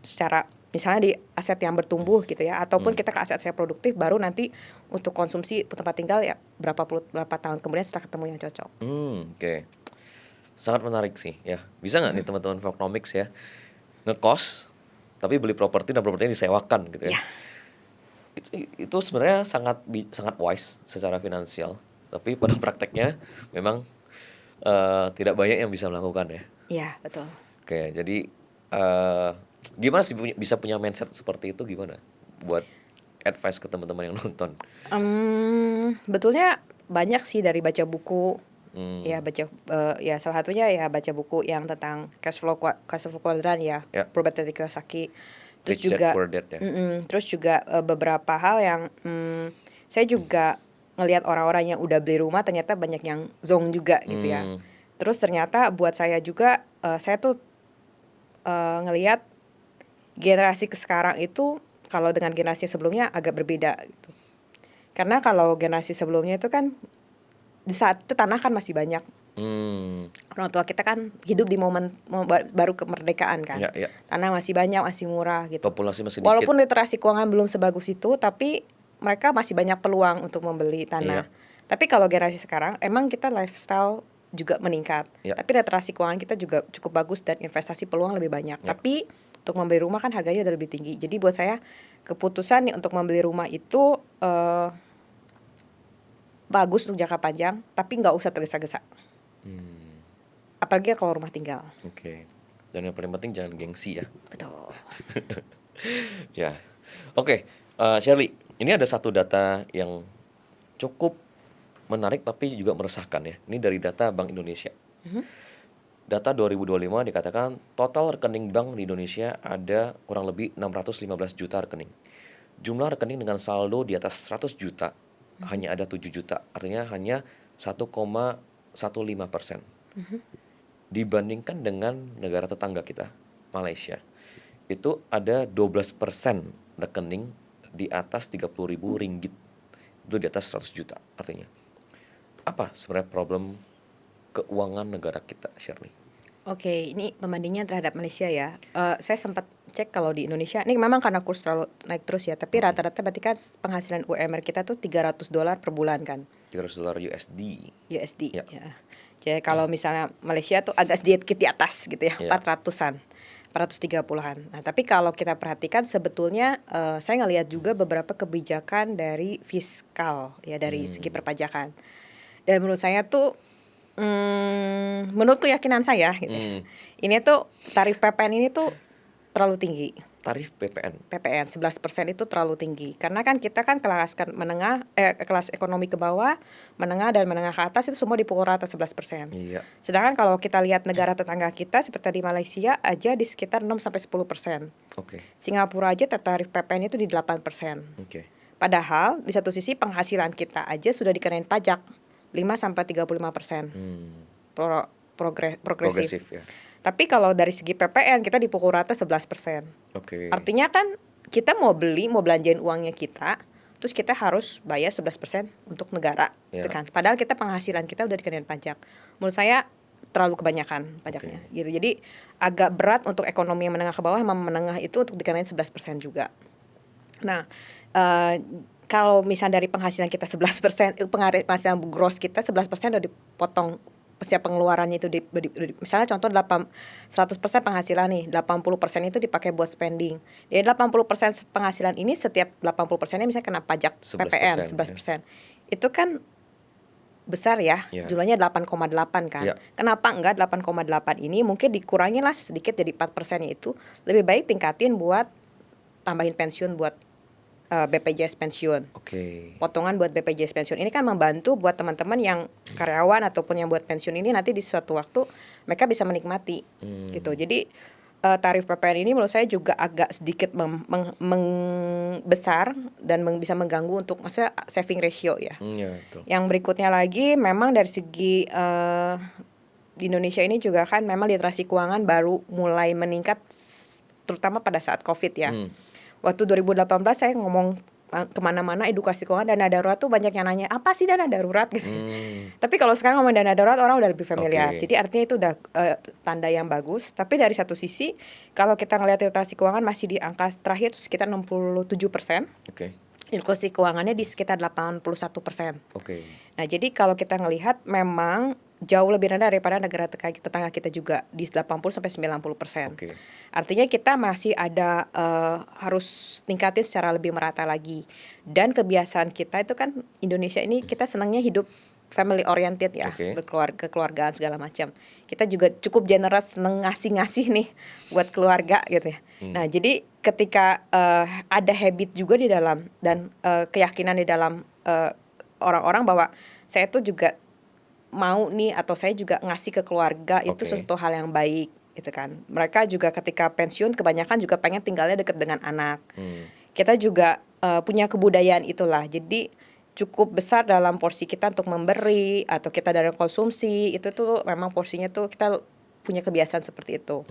secara misalnya di aset yang bertumbuh gitu ya, ataupun kita ke aset yang produktif, baru nanti untuk konsumsi tempat tinggal ya berapa tahun kemudian setelah ketemu yang cocok. Oke. Sangat menarik sih ya. Bisa nggak nih teman-teman Vocnomics ya, ngekos tapi beli properti dan propertinya disewakan gitu ya. Itu sebenarnya sangat wise secara finansial, tapi pada prakteknya memang tidak banyak yang bisa melakukan ya. Iya, betul. Oke, jadi gimana sih bisa punya mindset seperti itu, gimana buat advice ke teman-teman yang nonton? Betulnya banyak sih, dari baca buku. Ya ya salah satunya ya baca buku yang tentang cash flow quadrant ya, Robert Kiyosaki. Terus juga terus juga beberapa hal yang saya juga ngelihat orang-orang yang udah beli rumah ternyata banyak yang zong juga gitu ya. Terus ternyata buat saya juga saya tuh ngelihat generasi sekarang itu kalau dengan generasi sebelumnya agak berbeda gitu. Karena kalau generasi sebelumnya itu kan di saat itu tanah kan masih banyak. Orang tua kita kan hidup di momen baru kemerdekaan kan. Tanah masih banyak, masih murah gitu. Populasi masih dikit. Walaupun literasi keuangan belum sebagus itu, tapi mereka masih banyak peluang untuk membeli tanah. Tapi kalau generasi sekarang emang kita lifestyle juga meningkat. Tapi literasi keuangan kita juga cukup bagus dan investasi peluang lebih banyak. Tapi untuk membeli rumah kan harganya udah lebih tinggi. Jadi buat saya keputusan nih untuk membeli rumah itu bagus untuk jangka panjang, tapi nggak usah tergesa-gesa. Apalagi kalau rumah tinggal. Oke. Dan yang paling penting jangan gengsi ya. Betul. Ya. Oke, Shirley, ini ada satu data yang cukup menarik tapi juga meresahkan ya. Ini dari data Bank Indonesia. Data 2025 dikatakan total rekening bank di Indonesia ada kurang lebih 615 juta rekening. Jumlah rekening dengan saldo di atas 100 juta hanya ada 7 juta. Artinya hanya 1,15%. Dibandingkan dengan negara tetangga kita, Malaysia, itu ada 12% rekening di atas 30.000 ringgit. Itu di atas 100 juta artinya. Apa sebenarnya problem keuangan negara kita, Shirley? Oke, ini pembandingnya terhadap Malaysia ya. Saya sempat cek kalau di Indonesia, ini memang karena kurs terlalu naik terus ya, tapi rata-rata berarti kan penghasilan UMR kita tuh $300 per bulan kan. $300 USD. Ya. Jadi kalau misalnya Malaysia tuh agak sedikit di atas gitu ya, Iya. 400-an, 430-an. Nah, tapi kalau kita perhatikan sebetulnya saya ngelihat juga beberapa kebijakan dari fiskal ya, dari segi perpajakan. Dan menurut saya tuh menurut keyakinan saya gitu ya. Ini tuh tarif PPN ini tuh terlalu tinggi. Tarif PPN. PPN 11% itu terlalu tinggi. Karena kan kita kan kelas ekonomi ke bawah, menengah dan menengah ke atas itu semua dipukul rata 11%. Iya. Sedangkan kalau kita lihat negara tetangga kita seperti di Malaysia aja di sekitar 6 sampai 10%. Oke. Singapura aja tarif PPN itu di 8%. Oke. Padahal di satu sisi penghasilan kita aja sudah dikenain pajak 5 sampai 35%. Progresif. Ya. Tapi kalau dari segi PPN kita dipukul rata 11%. Oke. Artinya kan kita mau belanjain uangnya kita, terus kita harus bayar 11% untuk negara, gitu kan. Padahal kita penghasilan kita udah dikenain pajak. Menurut saya terlalu kebanyakan pajaknya, gitu. Jadi agak berat untuk ekonomi yang menengah ke bawah, sama menengah itu untuk dikenain 11% juga. Nah, kalau misalnya dari penghasilan kita 11%, penghasilan gross kita 11% udah dipotong setiap pengeluarannya itu misalnya contoh 100% penghasilan nih, 80% itu dipakai buat spending. Jadi 80% penghasilan ini setiap 80%-nya misalnya kena pajak 11%, PPN 11%. Itu kan besar ya, jumlahnya 8,8 kan. Kenapa enggak 8,8 ini mungkin dikurangi lah sedikit jadi 4%-nya itu. Lebih baik tingkatin buat tambahin pensiun buat BPJS pensiun. Potongan buat BPJS pensiun ini kan membantu buat teman-teman yang karyawan ataupun yang buat pensiun ini nanti di suatu waktu mereka bisa menikmati gitu. Jadi tarif PPN ini menurut saya juga agak sedikit besar dan bisa mengganggu untuk maksudnya saving ratio ya. Yang berikutnya lagi memang dari segi di Indonesia ini juga kan memang literasi keuangan baru mulai meningkat terutama pada saat COVID ya. Waktu 2018 saya ngomong kemana-mana edukasi keuangan dana darurat tuh banyak yang nanya apa sih dana darurat gitu. Tapi kalau sekarang ngomong dana darurat orang udah lebih familiar. Jadi artinya itu udah tanda yang bagus. Tapi dari satu sisi kalau kita ngelihat literasi keuangan masih di angka terakhir itu sekitar 67%. Inklusi keuangannya di sekitar 81%. Nah jadi kalau kita ngelihat memang jauh lebih rendah daripada negara tetangga kita juga di 80-90%. Artinya kita masih ada harus tingkatin secara lebih merata lagi. Dan kebiasaan kita itu kan Indonesia ini kita senangnya hidup family oriented ya, kekeluargaan segala macam. Kita juga cukup generous, seneng ngasih-ngasih nih buat keluarga gitu ya. Nah jadi ketika ada habit juga di dalam dan keyakinan di dalam orang-orang bahwa saya tuh juga mau nih atau saya juga ngasih ke keluarga itu sesuatu hal yang baik gitu kan. Mereka juga ketika pensiun kebanyakan juga pengen tinggalnya dekat dengan anak. Kita juga punya kebudayaan itulah. Jadi cukup besar dalam porsi kita untuk memberi atau kita dalam konsumsi itu tuh memang porsinya tuh kita punya kebiasaan seperti itu.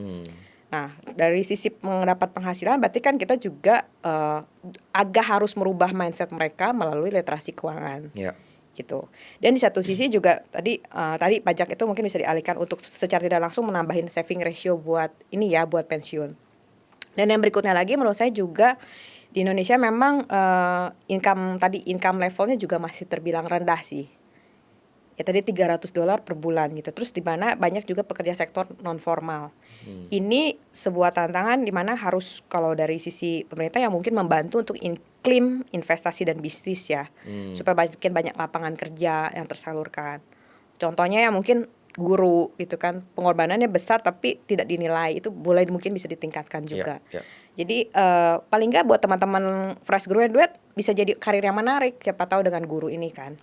Nah dari sisi mendapat penghasilan berarti kan kita juga agak harus merubah mindset mereka melalui literasi keuangan. Gitu. Dan di satu sisi juga tadi pajak itu mungkin bisa dialihkan untuk secara tidak langsung menambahin saving ratio buat ini ya buat pensiun. Dan yang berikutnya lagi menurut saya juga di Indonesia memang income levelnya juga masih terbilang rendah sih. Ya tadi $300 per bulan gitu. Terus di mana banyak juga pekerja sektor non formal. Ini sebuah tantangan di mana harus kalau dari sisi pemerintah yang mungkin membantu untuk iklim investasi dan bisnis ya. Supaya banyak lapangan kerja yang tersalurkan. Contohnya ya mungkin guru gitu kan pengorbanannya besar tapi tidak dinilai itu boleh mungkin bisa ditingkatkan juga. Jadi paling nggak buat teman-teman fresh graduate bisa jadi karir yang menarik siapa tahu dengan guru ini kan.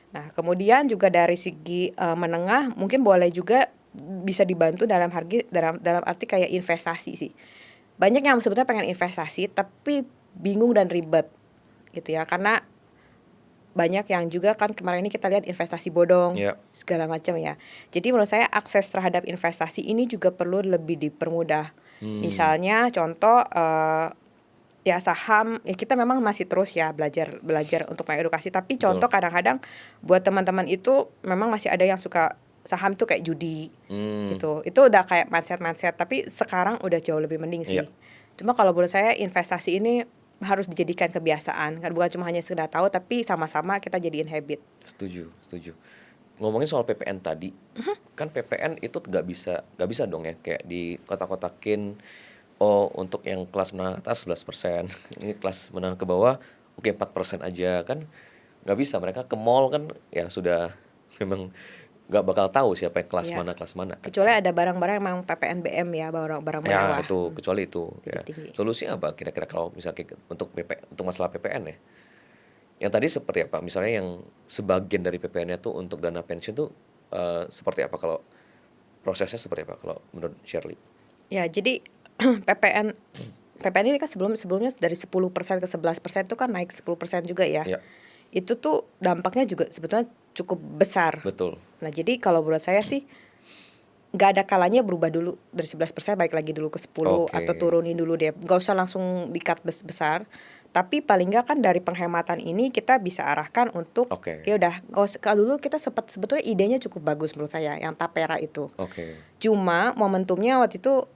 Nah kemudian juga dari segi menengah mungkin boleh juga bisa dibantu dalam arti kayak investasi sih. Banyak yang sebetulnya pengen investasi tapi bingung dan ribet gitu ya karena banyak yang juga kan kemarin ini kita lihat investasi bodong segala macam ya. Jadi menurut saya akses terhadap investasi ini juga perlu lebih dipermudah. Misalnya contoh ya saham ya kita memang masih terus ya belajar untuk mengedukasi tapi contoh kadang-kadang buat teman-teman itu memang masih ada yang suka saham tuh kayak judi gitu. Itu udah kayak mindset tapi sekarang udah jauh lebih mending sih. Cuma kalau menurut saya investasi ini harus dijadikan kebiasaan kan bukan cuma hanya sekedar tahu tapi sama-sama kita jadiin habit. Setuju. ngomongin soal PPN tadi, kan PPN itu nggak bisa dong ya kayak di kotak-kotakin, oh untuk yang kelas menengah atas 11%, ini kelas menengah ke bawah oke 4% aja kan nggak bisa. Mereka ke mall kan ya sudah memang nggak bakal tahu siapa yang Iya. kelas mana kan. Kecuali ada barang-barang yang memang PPNBM ya, barang-barang Ya mewah. itu kecuali itu ya. Tinggi. Solusinya apa kira-kira kalau misalnya untuk untuk masalah PPN ya? Yang tadi seperti apa? Misalnya yang sebagian dari PPN-nya tuh untuk dana pensiun tuh seperti apa kalau prosesnya seperti apa kalau menurut Shirley? Ya, jadi PPN ini kan sebelumnya dari 10% ke 11% itu kan naik 10% juga ya. Ya, Itu tuh dampaknya juga sebetulnya cukup besar. betul. Nah, jadi kalau menurut saya sih nggak ada kalanya berubah dulu dari 11% balik lagi dulu ke 10 Oke. atau turunin dulu deh. Nggak usah langsung di-cut besar. Tapi paling nggak kan dari penghematan ini kita bisa arahkan untuk Oke. ya udah kalau dulu kita sebetulnya idenya cukup bagus menurut saya yang tapera itu. Oke. Cuma momentumnya waktu itu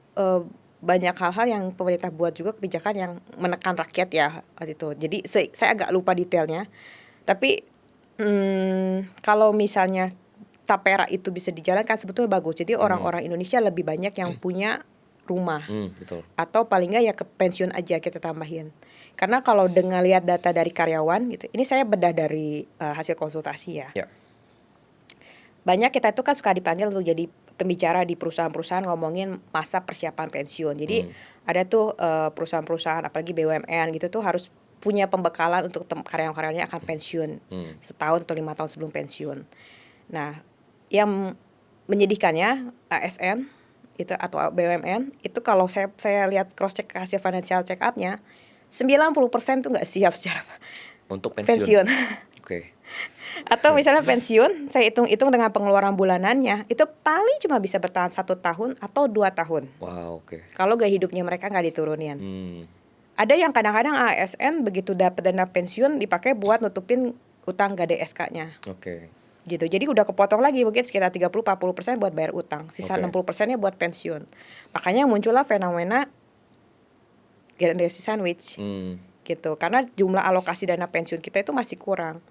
banyak hal-hal yang pemerintah buat juga kebijakan yang menekan rakyat ya waktu itu. Jadi saya agak lupa detailnya. Tapi kalau misalnya tapera itu bisa dijalankan sebetulnya bagus. Jadi orang-orang Indonesia lebih banyak yang punya rumah. Betul. Atau paling nggak ya ke pensiun aja kita tambahin. Karena kalau dengan lihat data dari karyawan gitu, ini saya bedah dari hasil konsultasi ya. Ya. Banyak kita itu kan suka dipanggil untuk jadi pembicara di perusahaan-perusahaan ngomongin masa persiapan pensiun. Jadi ada tuh perusahaan-perusahaan apalagi BUMN gitu tuh harus punya pembekalan untuk karyawan-karyawannya akan pensiun 1 tahun atau 5 tahun sebelum pensiun. Nah, yang menyedihkannya ASN itu atau BUMN itu kalau saya lihat cross check hasil financial check up-nya 90% tuh nggak siap secara Untuk pensiun. Oke. Atau misalnya pensiun, saya hitung-hitung dengan pengeluaran bulanannya, itu paling cuma bisa bertahan 1 tahun atau 2 tahun. Wow, oke. Kalau gaya hidupnya mereka nggak diturunin. Hmm. Ada yang kadang-kadang ASN begitu dapat dana pensiun dipakai buat nutupin utang GDSK-nya. Oke. Gitu. Jadi udah kepotong lagi mungkin sekitar 30-40% buat bayar utang. Sisa 60%-nya buat pensiun. Makanya muncullah fenomena generasi sandwich. Gitu. Karena jumlah alokasi dana pensiun kita itu masih kurang.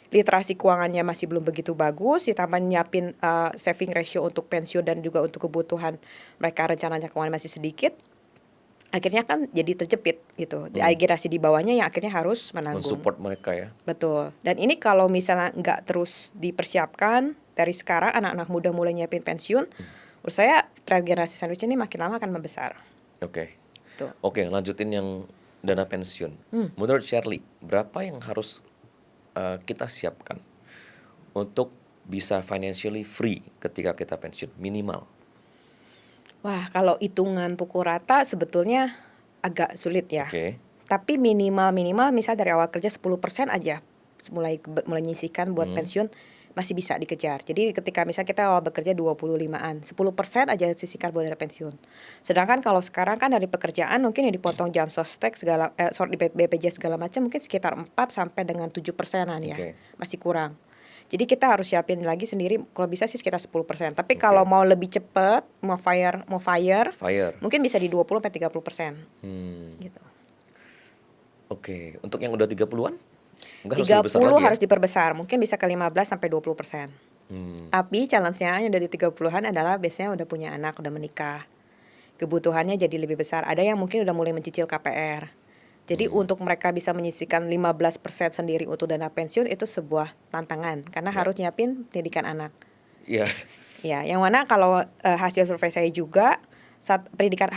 Literasi keuangannya masih belum begitu bagus, ditambah nyiapin saving ratio untuk pensiun dan juga untuk kebutuhan mereka rencananya keuangan masih sedikit. Akhirnya kan jadi terjepit gitu. Generasi di bawahnya yang akhirnya harus menanggung. Mensupport mereka ya. Betul. Dan ini kalau misalnya nggak terus dipersiapkan dari sekarang anak-anak muda mulai nyiapin pensiun, menurut saya tren generasi sandwich ini makin lama akan membesar. Oke. Tuh. Oke, lanjutin yang dana pensiun. Menurut Shirley, berapa yang harus kita siapkan untuk bisa financially free ketika kita pensiun minimal? Wah, kalau hitungan pukul rata sebetulnya agak sulit ya. Oke. Tapi minimal misal dari awal kerja 10% aja mulai nyisihkan buat pensiun masih bisa dikejar. Jadi ketika misal kita awal bekerja 25-an, 10% aja sisihkan buat dana pensiun. Sedangkan kalau sekarang kan dari pekerjaan mungkin yang dipotong jam sostek segala di BPJS segala macam mungkin sekitar 4 sampai dengan 7%-an ya. Oke. Masih kurang. Jadi kita harus siapin lagi sendiri kalau bisa sih sekitar 10%. Tapi kalau mau lebih cepat, mau fire, mungkin bisa di 20 sampai 30%. Gitu. Oke, untuk yang udah 30-an? Enggak 30 harus diperbesar, mungkin bisa ke 15 sampai 20%. Tapi challenge-nya yang dari 30-an adalah biasanya udah punya anak, udah menikah. Kebutuhannya jadi lebih besar. Ada yang mungkin udah mulai mencicil KPR. Jadi untuk mereka bisa menyisihkan 15% sendiri untuk dana pensiun itu sebuah tantangan karena harus nyiapin pendidikan anak. Iya. Ya, yang mana kalau hasil survei saya juga pendidikan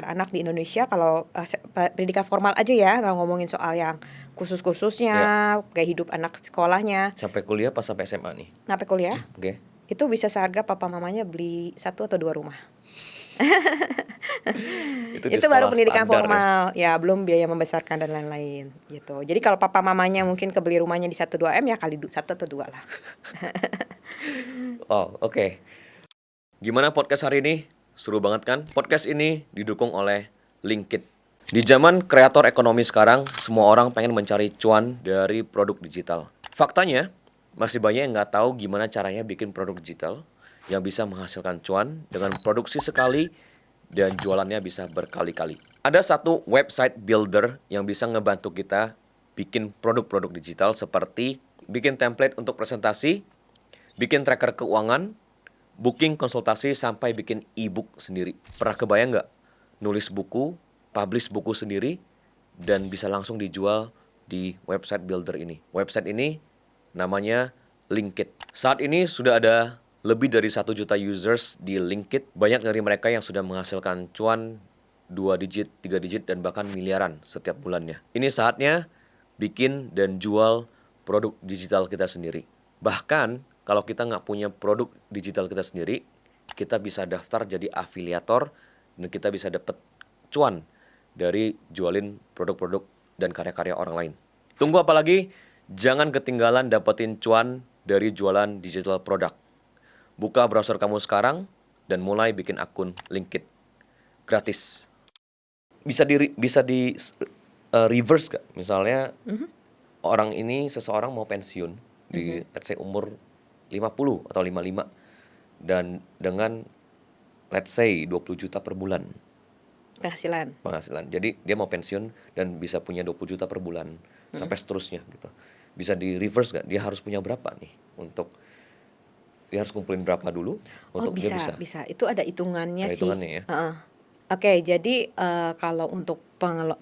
anak di Indonesia kalau pendidikan formal aja ya, nggak ngomongin soal yang kursus-kursusnya, gaya hidup anak sekolahnya. Sampai kuliah pas sampai SMA nih. Sampai kuliah. Oke. Itu bisa seharga papa mamanya beli 1 atau 2 rumah. itu baru pendidikan formal ya, belum biaya membesarkan dan lain-lain gitu. Jadi kalau papa mamanya mungkin kebeli rumahnya di 1-2 M ya kali 1 atau 2 lah. Oh, oke. Gimana podcast hari ini? Seru banget kan? Podcast ini didukung oleh Linkit. Di zaman kreator ekonomi sekarang, semua orang pengen mencari cuan dari produk digital. Faktanya, masih banyak yang nggak tahu gimana caranya bikin produk digital yang bisa menghasilkan cuan dengan produksi sekali dan jualannya bisa berkali-kali. Ada satu website builder yang bisa ngebantu kita bikin produk-produk digital seperti bikin template untuk presentasi, bikin tracker keuangan, booking konsultasi sampai bikin e-book sendiri. Pernah kebayang nggak nulis buku, publish buku sendiri, dan bisa langsung dijual di website builder ini? Website ini namanya Linkit. Saat ini sudah ada lebih dari 1 juta users di Linkit. Banyak dari mereka yang sudah menghasilkan cuan 2 digit, 3 digit, dan bahkan miliaran setiap bulannya. Ini saatnya bikin dan jual produk digital kita sendiri. Bahkan kalau kita nggak punya produk digital kita sendiri, kita bisa daftar jadi afiliator dan kita bisa dapat cuan dari jualin produk-produk dan karya-karya orang lain. Tunggu apa lagi? Jangan ketinggalan dapetin cuan dari jualan digital produk. Buka browser kamu sekarang dan mulai bikin akun Linkit. Gratis. Bisa di reverse gak? Misalnya seseorang mau pensiun di let's say umur 50 atau 55 dan dengan let's say 20 juta per bulan penghasilan. Jadi dia mau pensiun dan bisa punya 20 juta per bulan sampai seterusnya gitu. Bisa di reverse gak? Dia harus punya berapa nih dia harus kumpulin berapa dulu untuk dia bisa. Itu ada hitungannya sih. Hitungannya ya. Oke, jadi kalau untuk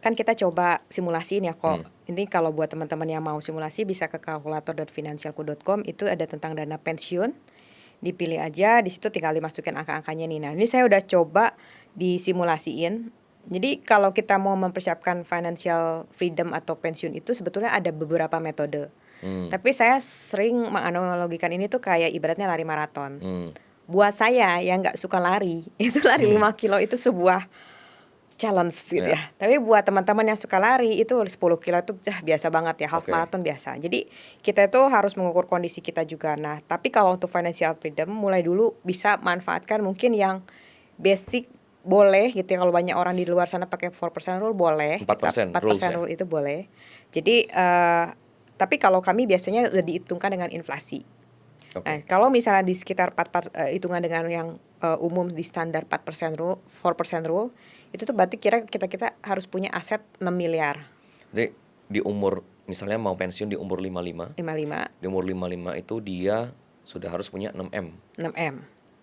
kan kita coba simulasiin ya kok. Ini kalau buat teman-teman yang mau simulasi bisa ke kalkulator.financialku.com, itu ada tentang dana pensiun. Dipilih aja, di situ tinggal dimasukin angka-angkanya nih. Nah, ini saya udah coba disimulasiin. Jadi kalau kita mau mempersiapkan financial freedom atau pensiun itu sebetulnya ada beberapa metode. Tapi saya sering menganalogikan ini tuh kayak ibaratnya lari maraton. Buat saya yang nggak suka lari, itu lari 5 kilo itu sebuah challenge gitu ya. Tapi buat teman-teman yang suka lari itu 10 kilo itu biasa banget ya, half marathon biasa. Jadi kita itu harus mengukur kondisi kita juga. Nah, tapi kalau untuk financial freedom mulai dulu bisa manfaatkan mungkin yang basic boleh gitu ya. Kalau banyak orang di luar sana pakai 4% rule boleh. 4% rule itu boleh. Jadi tapi kalau kami biasanya udah dihitungkan dengan inflasi. Nah, kalau misalnya di sekitar hitungan dengan yang umum di standar 4% rule, 4% rule, itu tuh berarti kita harus punya aset 6 miliar. Jadi di umur misalnya mau pensiun di umur 55. Di umur 55 itu dia sudah harus punya 6M.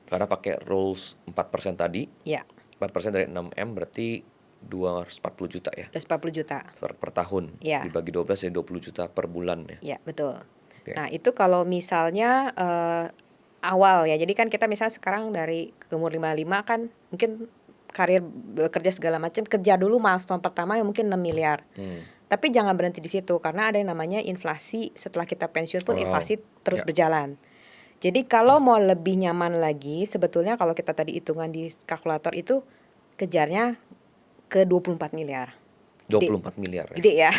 Karena pakai rules 4% tadi. Iya. 4% dari 6M berarti 240 juta ya. 240 juta per tahun. Ya. Dibagi 12 jadi 20 juta per bulan ya. Iya, betul. Nah, itu kalau misalnya awal ya. Jadi kan kita misalnya sekarang dari umur 55 kan mungkin karir bekerja segala macam, kerja dulu milestone pertama yang mungkin 6 miliar. Tapi jangan berhenti di situ karena ada yang namanya inflasi setelah kita pensiun pun inflasi terus berjalan. Jadi kalau mau lebih nyaman lagi sebetulnya kalau kita tadi hitungan di kalkulator itu kejarnya ke 24 miliar. 24 miliar ya. Gede ya.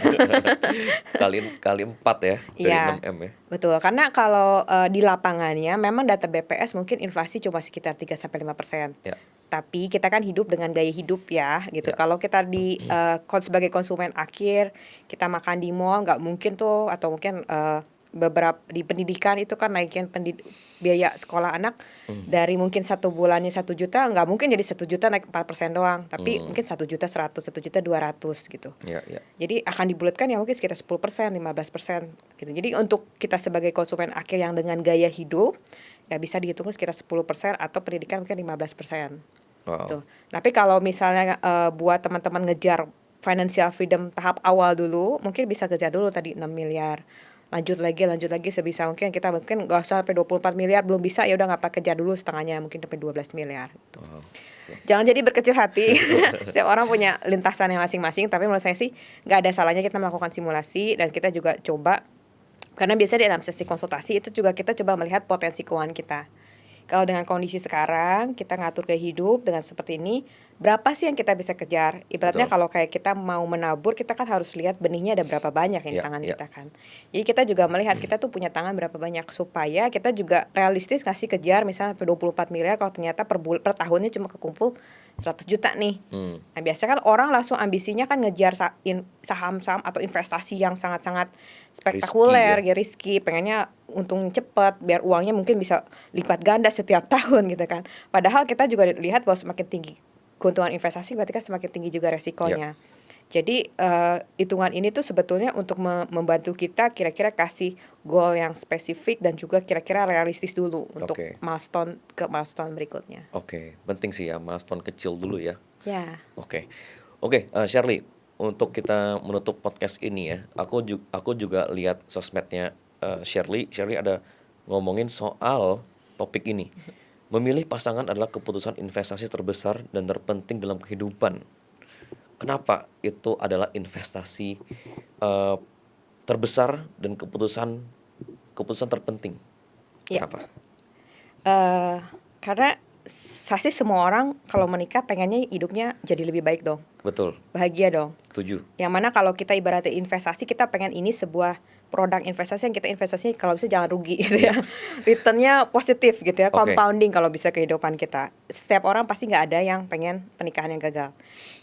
kali 4 ya dari 6M ya. Betul, karena kalau di lapangannya memang data BPS mungkin inflasi cuma sekitar 3-5%. Ya. Tapi kita kan hidup dengan gaya hidup ya gitu. Kalau kita sebagai konsumen akhir, kita makan di mall nggak mungkin tuh, atau mungkin beberapa di pendidikan itu kan naikin biaya sekolah anak dari mungkin 1 bulannya 1 juta, nggak mungkin jadi 1 juta naik 4% doang, tapi mungkin 1.100.000, 1.200.000 gitu. Jadi akan dibulatkan ya mungkin sekitar 10%, 15% gitu. Jadi untuk kita sebagai konsumen akhir yang dengan gaya hidup ya bisa dihitung sekitar 10% atau pendidikan mungkin 15%. Tuh. Tapi kalau misalnya buat teman-teman ngejar financial freedom tahap awal dulu, mungkin bisa kejar dulu tadi 6 miliar. Lanjut lagi sebisa mungkin kita mungkin nggak usah sampai 24 miliar, belum bisa ya udah nggak apa kejar dulu setengahnya mungkin sampai 12 miliar gitu. Jangan jadi berkecil hati. Setiap orang punya lintasan yang masing-masing, tapi menurut saya sih nggak ada salahnya kita melakukan simulasi dan kita juga coba, karena biasanya di dalam sesi konsultasi itu juga kita coba melihat potensi keuangan kita. Kalau dengan kondisi sekarang kita ngatur gaya hidup dengan seperti ini, berapa sih yang kita bisa kejar? Ibaratnya kalau kayak kita mau menabur, kita kan harus lihat benihnya ada berapa banyak yang tangan kita kan. Jadi kita juga melihat kita tuh punya tangan berapa banyak, supaya kita juga realistis ngasih kejar misalnya 24 miliar kalau ternyata per tahunnya cuma kekumpul 100 juta nih. Nah, biasanya kan orang langsung ambisinya kan ngejar saham-saham atau investasi yang sangat-sangat spektakuler, risky, pengennya untung cepat biar uangnya mungkin bisa lipat ganda setiap tahun gitu kan. Padahal kita juga lihat bahwa semakin tinggi keuntungan investasi berarti kan semakin tinggi juga resikonya. Jadi hitungan ini tuh sebetulnya untuk membantu kita kira-kira kasih goal yang spesifik dan juga kira-kira realistis dulu untuk Oke. milestone ke milestone berikutnya. Oke, penting sih ya milestone kecil dulu ya. Ya. Oke. Shirley, untuk kita menutup podcast ini ya, aku juga lihat sosmednya Shirley. Shirley ada ngomongin soal topik ini. Memilih pasangan adalah keputusan investasi terbesar dan terpenting dalam kehidupan. Kenapa itu adalah investasi terbesar dan keputusan terpenting? Ya. Kenapa? Karena pasti semua orang kalau menikah pengennya hidupnya jadi lebih baik dong, Betul, bahagia dong. setuju. Yang mana kalau kita ibaratnya investasi, kita pengen ini sebuah produk investasi yang kita investasi kalau bisa jangan rugi gitu ya. Returnnya positif gitu ya, compounding kalau bisa kehidupan kita. Setiap orang pasti nggak ada yang pengen pernikahan yang gagal.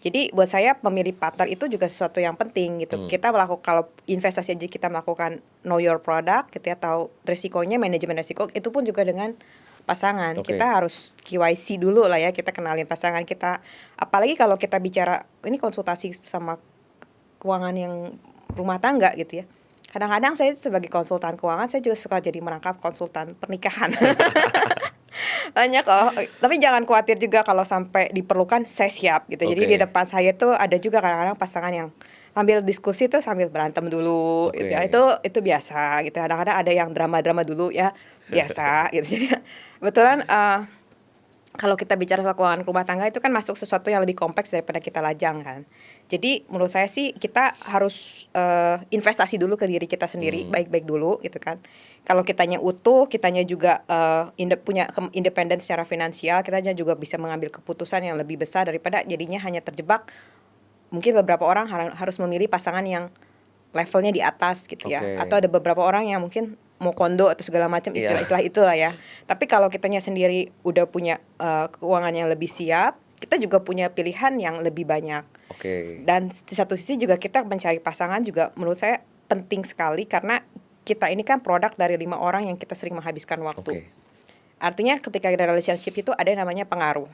Jadi buat saya memilih partner itu juga sesuatu yang penting gitu. Kita melakukan, kalau investasi aja kita melakukan know your product gitu ya, tahu risikonya, manajemen risiko, itu pun juga dengan pasangan. Kita harus KYC dulu lah ya, kita kenalin pasangan kita. Apalagi kalau kita bicara ini konsultasi sama keuangan yang rumah tangga gitu ya. Kadang-kadang saya sebagai konsultan keuangan, saya juga suka jadi merangkap konsultan pernikahan. Banyak loh, tapi jangan khawatir juga kalau sampai diperlukan, saya siap gitu. Jadi di depan saya tuh ada juga kadang-kadang pasangan yang sambil diskusi tuh sambil berantem dulu gitu ya. Itu biasa gitu. Kadang-kadang ada yang drama-drama dulu ya, biasa gitu. Jadi kebetulan kalau kita bicara soal keuangan rumah tangga itu kan masuk sesuatu yang lebih kompleks daripada kita lajang kan. Jadi menurut saya sih kita harus investasi dulu ke diri kita sendiri, baik-baik dulu gitu kan. Kalau kitanya utuh, kitanya juga punya independen secara finansial, kitanya juga bisa mengambil keputusan yang lebih besar daripada jadinya hanya terjebak. Mungkin beberapa orang harus memilih pasangan yang levelnya di atas gitu ya. Atau ada beberapa orang yang mungkin mau kondo atau segala macam istilah-istilah itulah ya. Tapi kalau kitanya sendiri udah punya keuangan yang lebih siap, kita juga punya pilihan yang lebih banyak. Dan di satu sisi juga kita mencari pasangan juga menurut saya penting sekali, karena kita ini kan produk dari 5 orang yang kita sering menghabiskan waktu. Artinya ketika ada relationship itu ada yang namanya pengaruh.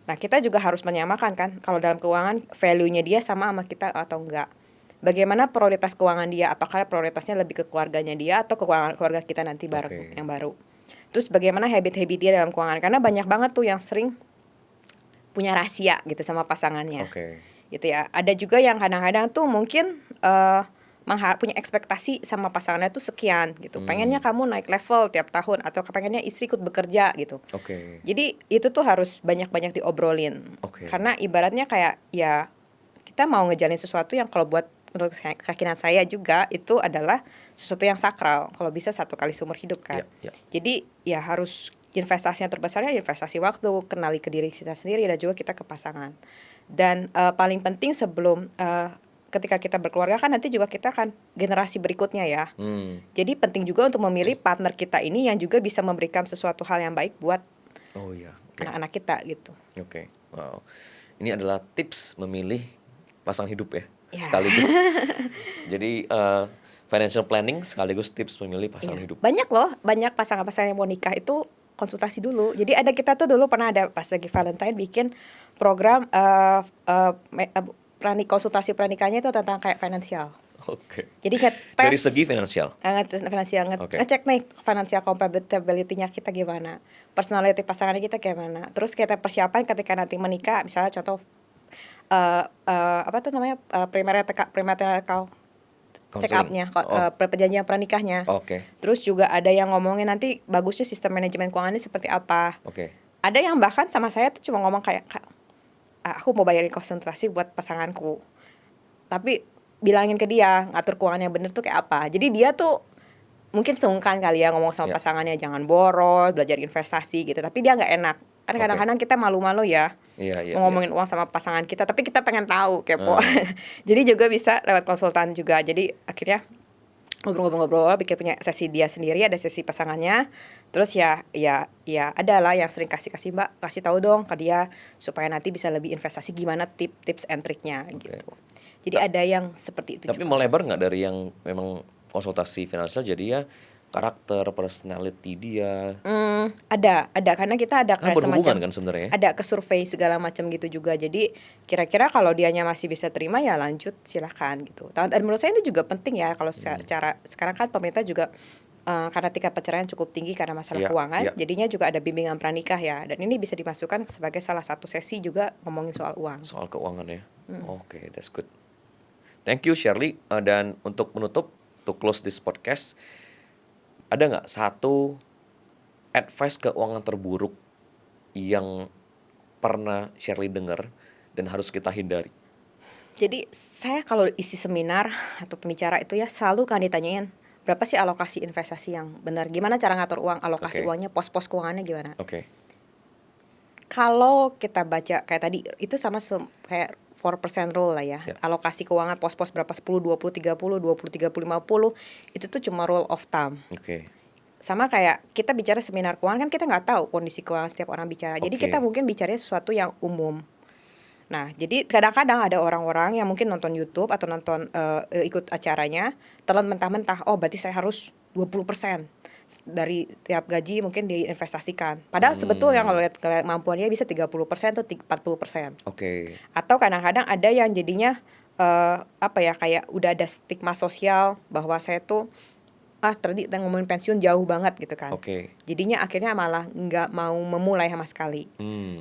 Nah kita juga harus menyamakan kan, kalau dalam keuangan value-nya dia sama kita atau enggak. Bagaimana prioritas keuangan dia, apakah prioritasnya lebih ke keluarganya dia atau ke keluarga kita nanti yang baru. Terus bagaimana habit-habit dia dalam keuangan, karena banyak banget tuh yang sering punya rahasia gitu sama pasangannya. Gitu ya. Ada juga yang kadang-kadang tuh mungkin punya ekspektasi sama pasangannya tuh sekian gitu. Pengennya kamu naik level tiap tahun, atau pengennya istri ikut bekerja gitu. Jadi itu tuh harus banyak-banyak diobrolin. Karena ibaratnya kayak ya kita mau ngejalin sesuatu yang kalau buat menurut keyakinan saya juga itu adalah sesuatu yang sakral. Kalau bisa 1 kali seumur hidup kan. Jadi ya harus investasinya terbesarnya investasi waktu, kenali ke diri kita sendiri dan juga kita ke pasangan. Dan paling penting sebelum ketika kita berkeluarga kan nanti juga kita akan generasi berikutnya ya. Jadi penting juga untuk memilih partner kita ini yang juga bisa memberikan sesuatu hal yang baik buat anak-anak kita gitu. Wow. Ini adalah tips memilih pasangan hidup ya. Sekaligus. Jadi financial planning sekaligus tips memilih pasangan hidup. Banyak loh, banyak pasangan-pasangan yang mau nikah itu konsultasi dulu. Jadi ada, kita tuh dulu pernah ada pas lagi Valentine bikin program konsultasi pernikahannya itu tentang kayak finansial. Jadi ngetes dari segi finansial. Ngecek nih financial compatibility-nya kita gimana, personality pasangannya kita gimana. Terus kita persiapan ketika nanti menikah, misalnya contoh premarital check up-nya, perjanjian pernikahnya. Terus juga ada yang ngomongin nanti bagusnya sistem manajemen keuangannya seperti apa. Ada yang bahkan sama saya tuh cuma ngomong kayak, aku mau bayarin konsultasi buat pasanganku, tapi bilangin ke dia ngatur keuangan yang bener tuh kayak apa. Jadi dia tuh mungkin sungkan kali ya ngomong sama pasangannya jangan boros, belajar investasi gitu, tapi dia nggak enak. Kan kadang-kadang kita malu-malu ya ngomongin uang sama pasangan kita, tapi kita pengen tahu, kepo. Jadi juga bisa lewat konsultan juga. Jadi akhirnya ngobrol-ngobrol, bikin punya sesi dia sendiri, ada sesi pasangannya. Terus ya adalah yang sering kasih Mbak, kasih tahu dong ke dia supaya nanti bisa lebih investasi, gimana tips and triknya gitu. Jadi ada yang seperti itu. Tapi juga melebar nggak dari yang memang konsultasi finansial jadi ya karakter, personality dia. Ada karena kita ada Kan kayak berhubungan semacam kan sebenarnya. ada ke survei segala macam gitu juga. Jadi kira-kira kalau dianya masih bisa terima ya lanjut silahkan gitu. Dan menurut saya itu juga penting ya kalau secara sekarang kan pemerintah juga karena tingkat perceraian cukup tinggi karena masalah keuangan, jadinya juga ada bimbingan pranikah ya. Dan ini bisa dimasukkan sebagai salah satu sesi juga ngomongin soal uang. Soal keuangan ya. Oke, that's good. Thank you Shirley. Dan untuk menutup, to close this podcast, ada nggak satu advice keuangan terburuk yang pernah Shirley dengar dan harus kita hindari? Jadi saya kalau isi seminar atau pembicara itu ya selalu kan ditanyain berapa sih alokasi investasi yang benar, gimana cara ngatur uang, alokasi uangnya, pos-pos keuangannya gimana. Kalau kita baca kayak tadi itu sama kayak 4% rule lah ya. Alokasi keuangan pos-pos berapa 10, 20, 30, 20, 30, 50 itu tuh cuma rule of thumb. Sama kayak kita bicara seminar keuangan kan kita nggak tahu kondisi keuangan setiap orang bicara. Jadi kita mungkin bicaranya sesuatu yang umum. Nah, jadi kadang-kadang ada orang-orang yang mungkin nonton YouTube atau nonton ikut acaranya telan mentah-mentah, oh berarti saya harus 20% dari tiap gaji mungkin diinvestasikan. Padahal sebetulnya kalau lihat kemampuannya bisa 30% atau 40%. Atau kadang-kadang ada yang jadinya kayak udah ada stigma sosial bahwa saya tuh tadi ngomongin pensiun jauh banget gitu kan. Jadinya akhirnya malah nggak mau memulai sama sekali.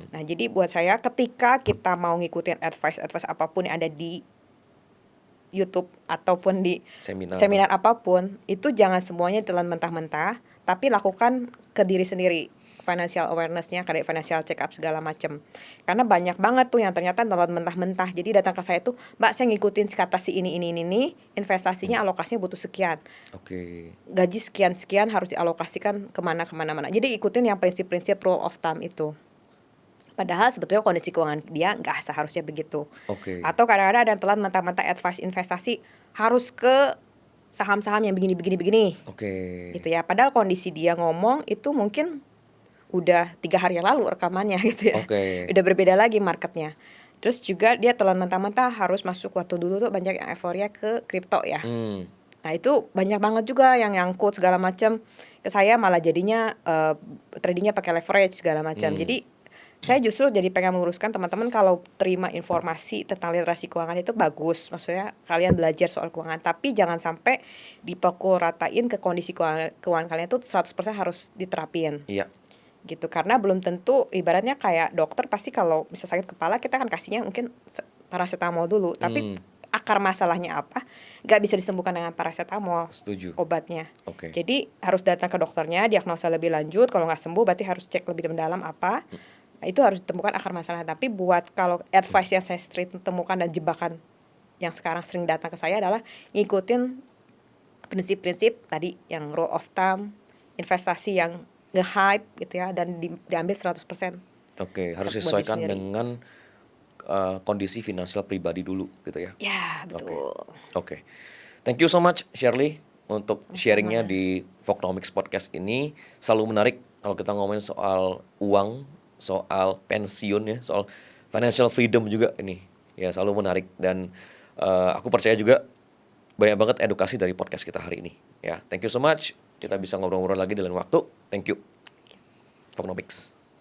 Nah jadi buat saya ketika kita mau ngikutin advice apapun yang ada di YouTube ataupun di seminar apapun, itu jangan semuanya telan mentah-mentah, tapi lakukan ke diri sendiri. Financial awareness-nya, kayak financial check up segala macam. Karena banyak banget tuh yang ternyata telan mentah-mentah. Jadi datang ke saya tuh, Mbak saya ngikutin kata si ini, investasinya alokasinya butuh sekian. Gaji sekian harus dialokasikan kemana. Jadi ikutin yang prinsip-prinsip rule of thumb itu. Padahal sebetulnya kondisi keuangan dia nggak seharusnya begitu. Atau kadang-kadang ada yang telan mentah-mentah advice investasi harus ke saham-saham yang begini. Gitu ya. Padahal kondisi dia ngomong itu mungkin udah 3 hari yang lalu rekamannya gitu ya. Udah berbeda lagi marketnya. Terus juga dia telan mentah-mentah harus masuk waktu dulu tuh banyak yang euforia ke kripto ya. Nah itu banyak banget juga yang nyangkut segala macam. Ke saya malah jadinya tradingnya pakai leverage segala macam. Jadi saya justru jadi pengen meluruskan teman-teman kalau terima informasi tentang literasi keuangan itu bagus. Maksudnya kalian belajar soal keuangan. Tapi jangan sampai dipukul ratain ke kondisi keuangan kalian itu 100% harus diterapin. Gitu, karena belum tentu ibaratnya kayak dokter pasti kalau bisa sakit kepala kita kan kasihnya mungkin paracetamol dulu. Tapi akar masalahnya apa nggak bisa disembuhkan dengan paracetamol. Obatnya. Jadi harus datang ke dokternya, diagnosa lebih lanjut. Kalau nggak sembuh berarti harus cek lebih mendalam apa. Nah, itu harus ditemukan akar masalah. Tapi buat kalau advice yang saya sering temukan dan jebakan yang sekarang sering datang ke saya adalah ngikutin prinsip-prinsip tadi yang rule of thumb, investasi yang nge-hype gitu ya, dan diambil 100%. Harus disesuaikan dengan kondisi finansial pribadi dulu gitu ya. Ya, betul. Thank you so much Shirley untuk sharingnya di Vocnomics Podcast ini. Selalu menarik kalau kita ngomongin soal uang, soal pensiun ya, soal financial freedom juga ini. Ya, selalu menarik dan aku percaya juga banyak banget edukasi dari podcast kita hari ini. Ya, thank you so much. Kita bisa ngobrol-ngobrol lagi di lain waktu. Thank you. Vocnomics.